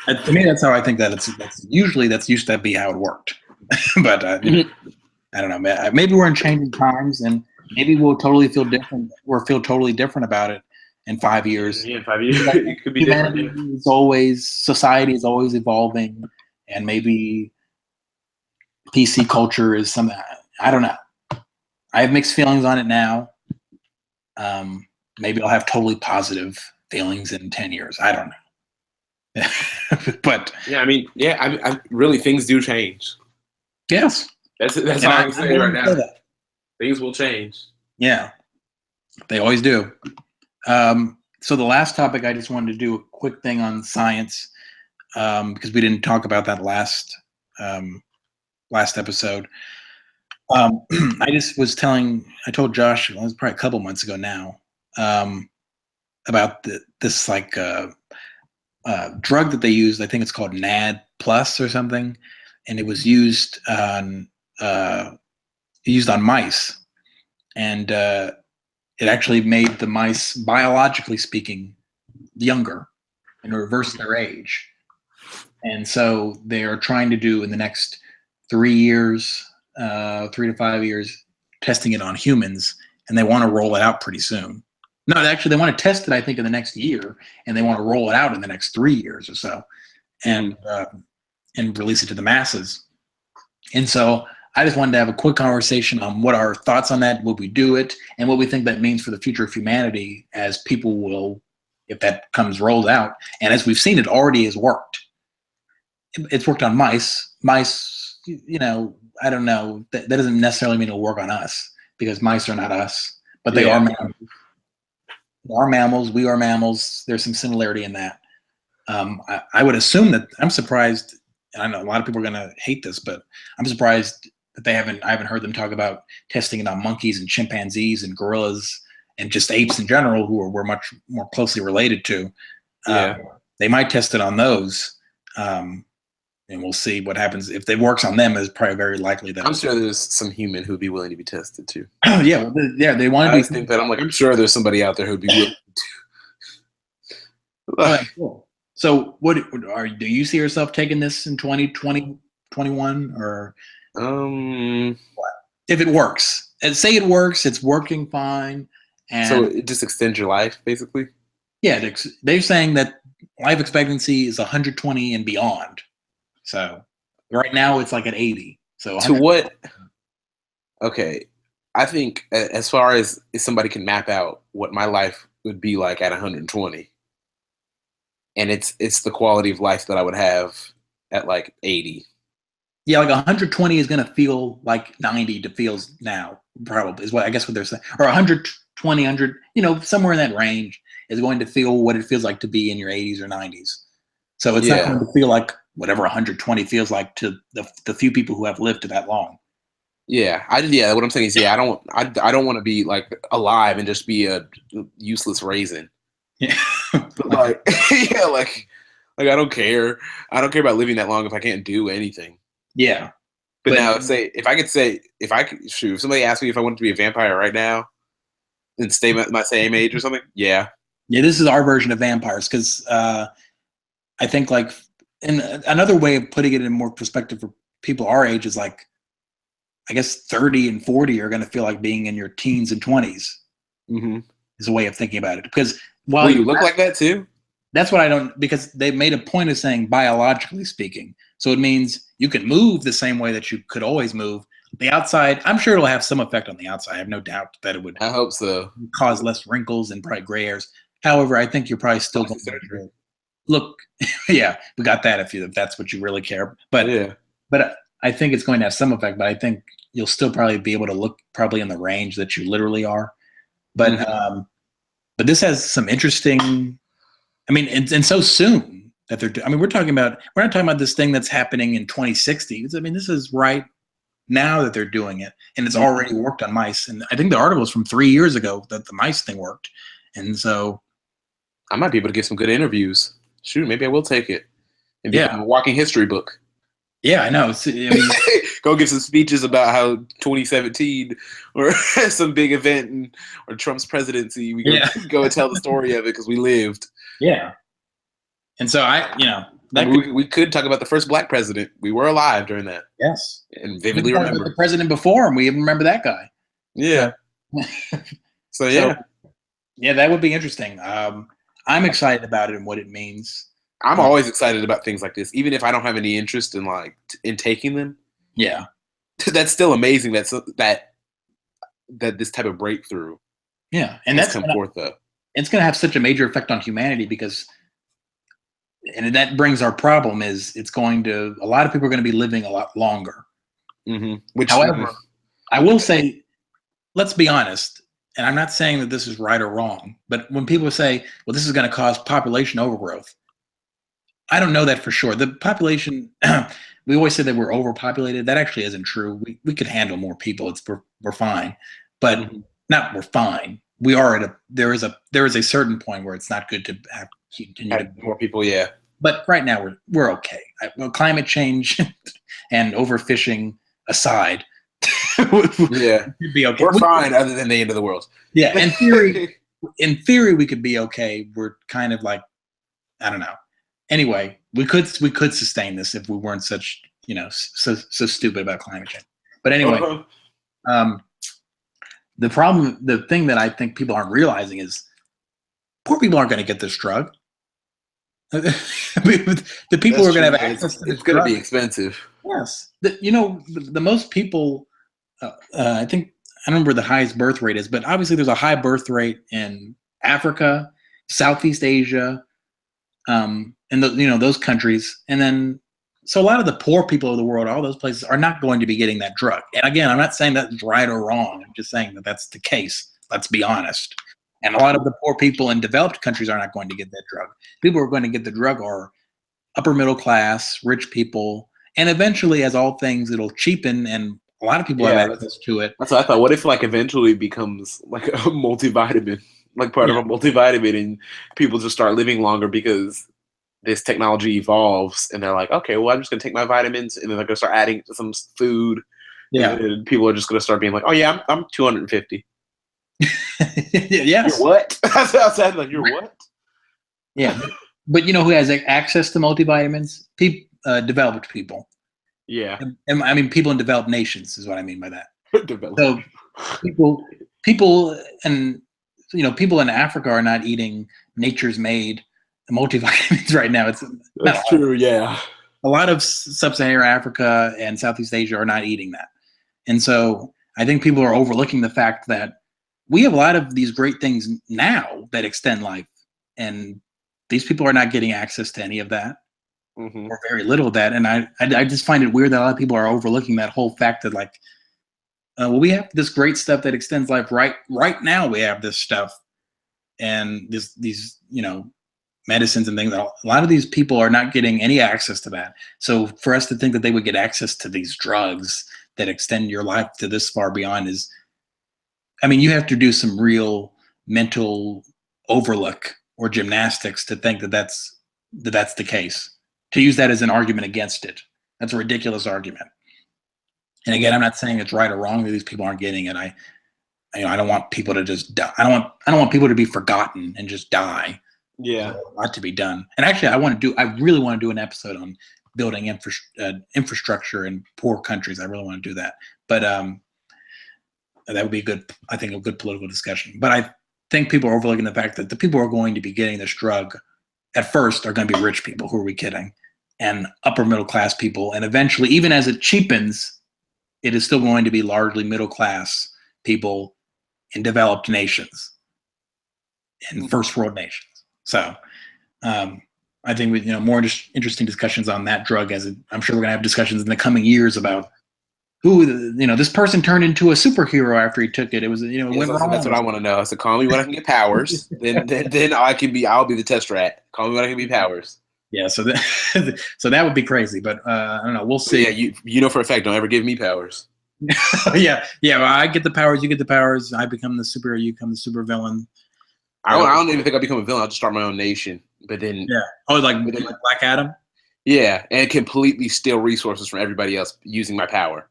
A: And to me, that's how I think that that's used to be how it worked. But I don't know. Maybe we're in changing times, and maybe we'll totally feel different. We'll feel totally different about it in 5 years.
B: Yeah, in 5 years, it could be different.
A: Society is always evolving, and maybe PC culture is something. I don't know. I have mixed feelings on it now. Maybe I'll have totally positive feelings in 10 years. I don't know. But
B: I really, things do change.
A: Yes,
B: that's all I'm saying right now. Things will change.
A: Yeah, they always do. So the last topic, I just wanted to do a quick thing on science, because we didn't talk about that last episode. I told Josh, it was probably a couple months ago now, about this drug that they used. I think it's called NAD Plus or something, and it was used on mice, and it actually made the mice, biologically speaking, younger and reversed their age. And so they are trying to do in the next 3 years, 3 to 5 years, testing it on humans, and they want to roll it out pretty soon. No, actually, they want to test it, I think, in the next year, and they want to roll it out in the next 3 years or so, and release it to the masses. And so I just wanted to have a quick conversation on what our thoughts on that, would we do it, and what we think that means for the future of humanity, as people will, if that comes rolled out. And as we've seen, it already has worked. It's worked on mice. Mice, I don't know. That doesn't necessarily mean it'll work on us, because mice are not us, but they are mammals. They are mammals. We are mammals. There's some similarity in that. I would assume that, I'm surprised. I know a lot of people are going to hate this, but I'm surprised that I haven't heard them talk about testing it on monkeys and chimpanzees and gorillas and just apes in general, who we're much more closely related to. They might test it on those, and we'll see what happens. If it works on them, it's probably very likely that
B: I'm sure there's some human who'd be willing to be tested too.
A: They want to.
B: I think that I'm sure there's somebody out there who'd be willing to.
A: Right, cool. So, do you see yourself taking this in 2020, 21, or what? If it works, and say it works, it's working fine, and
B: so it just extends your life, basically.
A: Yeah, they're saying that life expectancy is 120 and beyond. So right now it's like at 80. So
B: to what? Okay, I think as far as if somebody can map out what my life would be like at 120, and it's the quality of life that I would have at like 80.
A: Yeah, like 120 is going to feel like 90 to feels now, probably is what I guess what they're saying. Or 120, 100, somewhere in that range is going to feel what it feels like to be in your 80s or 90s. So it's not
B: Yeah,
A: going to feel like whatever 120 feels like to the few people who have lived to that long.
B: yeah. What I'm saying is, I don't want to be like alive and just be a useless raisin.
A: Yeah.
B: But like, yeah, like I don't care. I don't care about living that long if I can't do anything.
A: Yeah.
B: But
A: But
B: now, if somebody asked me if I wanted to be a vampire right now and stay my same age or something, yeah,
A: yeah, this is our version of vampires because I think like, and another way of putting it in more perspective for people our age is like, I guess 30 and 40 are going to feel like being in your teens and 20s
B: hmm
A: is a way of thinking about it. Because while
B: Will you look like that too?
A: that's what I don't, because they made a point of saying biologically speaking. So it means you can move the same way that you could always move. The outside, I'm sure it'll have some effect on the outside. I have no doubt that it would
B: I hope so.
A: cause less wrinkles and bright gray hairs. However, I think you're probably still going
B: Plastic surgery.
A: to look. Yeah, we got that if that's what you really care.
B: Yeah.
A: But I think it's going to have some effect. But I think you'll still probably be able to look probably in the range that you literally are. But but this has some interesting. I mean, and so soon that they're. I mean, we're not talking about this thing that's happening in 2060. I mean, this is right now that they're doing it, and it's already worked on mice. And I think the article is from 3 years ago that the mice thing worked. And so
B: I might be able to get some good interviews. Shoot, maybe I will take it and become a walking history book.
A: Yeah, I know. I mean,
B: go give some speeches about how 2017 or some big event or Trump's presidency. We go and tell the story of it because we lived.
A: Yeah. And so
B: we could talk about the first black president. We were alive during that.
A: Yes.
B: And vividly remember
A: the president before him. We even remember that guy.
B: Yeah. So yeah.
A: Yeah, that would be interesting. I'm excited about it and what it means.
B: I'm always excited about things like this, even if I don't have any interest in in taking them.
A: Yeah.
B: That's still amazing. That this type of breakthrough.
A: Yeah, and
B: that's come forth though.
A: It's going to have such a major effect on humanity because, and that brings our problem is a lot of people are going to be living a lot longer.
B: Mm-hmm.
A: However, I will say, let's be honest, and I'm not saying that this is right or wrong, but when people say, well, this is going to cause population overgrowth, I don't know that for sure. The population, we always say that we're overpopulated. That actually isn't true. We could handle more people. We're fine, but not we're fine. We are there is a certain point where it's not good to continue to
B: more people. Yeah,
A: but right now we're okay. Well, climate change and overfishing aside,
B: yeah,
A: we'd be okay.
B: We're fine, other than the end of the world.
A: Yeah, in theory, we could be okay. We're kind of like, I don't know. Anyway, we could sustain this if we weren't such so stupid about climate change. But anyway, the thing that I think people aren't realizing is poor people aren't going to get this drug. The people who are going to have access to
B: it's going to be expensive.
A: Yes, the most people. I think I don't remember what the highest birth rate is, but obviously there's a high birth rate in Africa, Southeast Asia. And those countries, and then so a lot of the poor people of the world, all those places, are not going to be getting that drug. And again, I'm not saying that's right or wrong. I'm just saying that that's the case. Let's be honest. And a lot of the poor people in developed countries are not going to get that drug. People who are going to get the drug are upper middle class, rich people, and eventually, as all things, it'll cheapen, and a lot of people have access to it.
B: That's what I thought. What if eventually it becomes like a multivitamin? Like part of a multivitamin, and people just start living longer because this technology evolves, and they're like, okay, well, I'm just gonna take my vitamins, and then they're gonna start adding some food.
A: Yeah,
B: and people are just gonna start being like, oh yeah, I'm 250.
A: Yes.
B: You're what? That's outside. Like, you're what?
A: Yeah, but who has access to multivitamins? Developed people.
B: Yeah,
A: and I mean people in developed nations is what I mean by that.
B: Developed.
A: So people and people in Africa are not eating nature's made multivitamins right now.
B: That's true. Yeah,
A: a lot of sub-Saharan Africa and Southeast Asia are not eating that, and so I think people are overlooking the fact that we have a lot of these great things now that extend life, and these people are not getting access to any of that, or very little of that. And I just find it weird that a lot of people are overlooking that whole fact that, like, well, we have this great stuff that extends life right now. We have this stuff and these medicines and things. A lot of these people are not getting any access to that. So for us to think that they would get access to these drugs that extend your life to this far beyond is, I mean, you have to do some real mental overlook or gymnastics to think that that's the case. To use that as an argument against it, that's a ridiculous argument. And again, I'm not saying it's right or wrong that these people aren't getting it. I don't want people to just die. I don't want people to be forgotten and just die.
B: Yeah,
A: There's a lot to be done. And actually, I really want to do an episode on building infrastructure in poor countries. I really want to do that. But that would be good. I think a good political discussion. But I think people are overlooking the fact that the people who are going to be getting this drug at first are going to be rich people. Who are we kidding? And upper middle class people. And eventually, even as it cheapens, it is still going to be largely middle class people in developed nations, in first world nations. So I think with more interesting discussions on that drug, I'm sure we're going to have discussions in the coming years about who this person turned into a superhero after he took it. It was went wrong.
B: That's what I want to know. So call me when I can get powers. then I'll be the test rat. Call me when I can be powers.
A: Yeah, so that would be crazy, but I don't know. We'll see.
B: Yeah, you know for a fact, don't ever give me powers.
A: yeah. Well, I get the powers, you get the powers. I become the superhero, you become the supervillain.
B: I don't even think I'll become a villain. I'll just start my own nation. But then,
A: like Black Adam.
B: Yeah, and completely steal resources from everybody else using my power.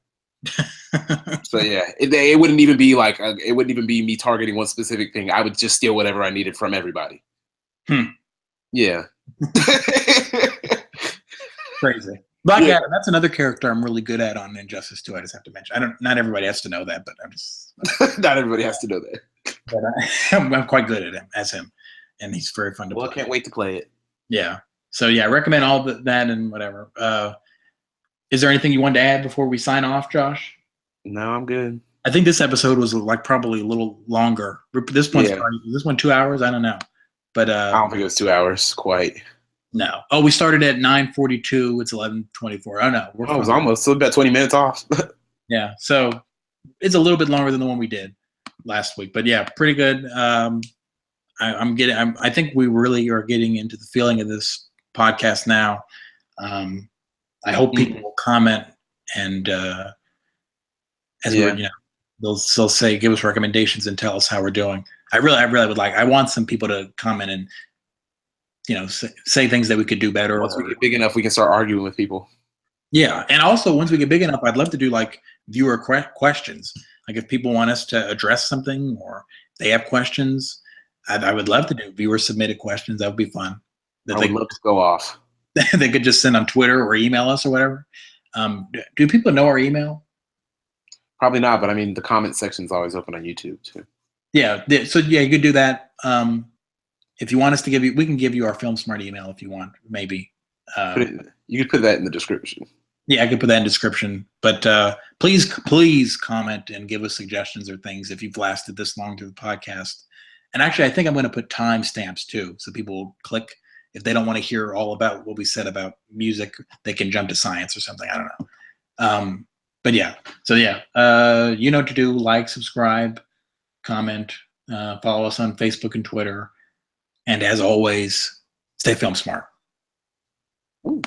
B: So yeah, it wouldn't even be like it wouldn't even be me targeting one specific thing. I would just steal whatever I needed from everybody. Yeah.
A: Crazy. Black Adam, that's another character I'm really good at on Injustice 2. I just have to mention. Not everybody has to know that, but I'm just
B: not everybody has to know that.
A: But I'm quite good at him as him, and he's very fun to play.
B: Well, I can't wait to play it.
A: Yeah. So yeah, I recommend all that and whatever. Is there anything you wanted to add before we sign off, Josh?
B: No, I'm good.
A: I think this episode was like probably a little longer. This one 2 hours. I don't know, but
B: I don't think it was 2 hours quite.
A: No. Oh, we started at 9:42. It's 11:24. Oh no,
B: it was almost about 20 minutes off.
A: Yeah, so it's a little bit longer than the one we did last week, but yeah, pretty good. I think we really are getting into the feeling of this podcast now. I hope people will comment and they'll say, give us recommendations and tell us how we're doing. I really would like. I want some people to comment and say things that we could do better.
B: Once we get big enough, we can start arguing with people.
A: Yeah, and also once we get big enough, I'd love to do like viewer questions. Like if people want us to address something or they have questions, I would love to do viewer submitted questions. That would be fun.
B: I would love to go off.
A: They could just send on Twitter or email us or whatever. Do people know our email?
B: Probably not, but I mean, the comment section is always open on YouTube too.
A: Yeah, so yeah, you could do that. If you want us to give you, we can give you our Film Smart email if you want, maybe.
B: You could put that in the description.
A: Yeah, I could put that in the description. But please comment and give us suggestions or things if you've lasted this long through the podcast. And actually, I think I'm going to put timestamps too, so people will click. If they don't want to hear all about what we said about music, they can jump to science or something. I don't know. But yeah, so yeah, you know what to do. Like, subscribe, comment, follow us on Facebook and Twitter. And as always, stay film smart.
B: Ooh.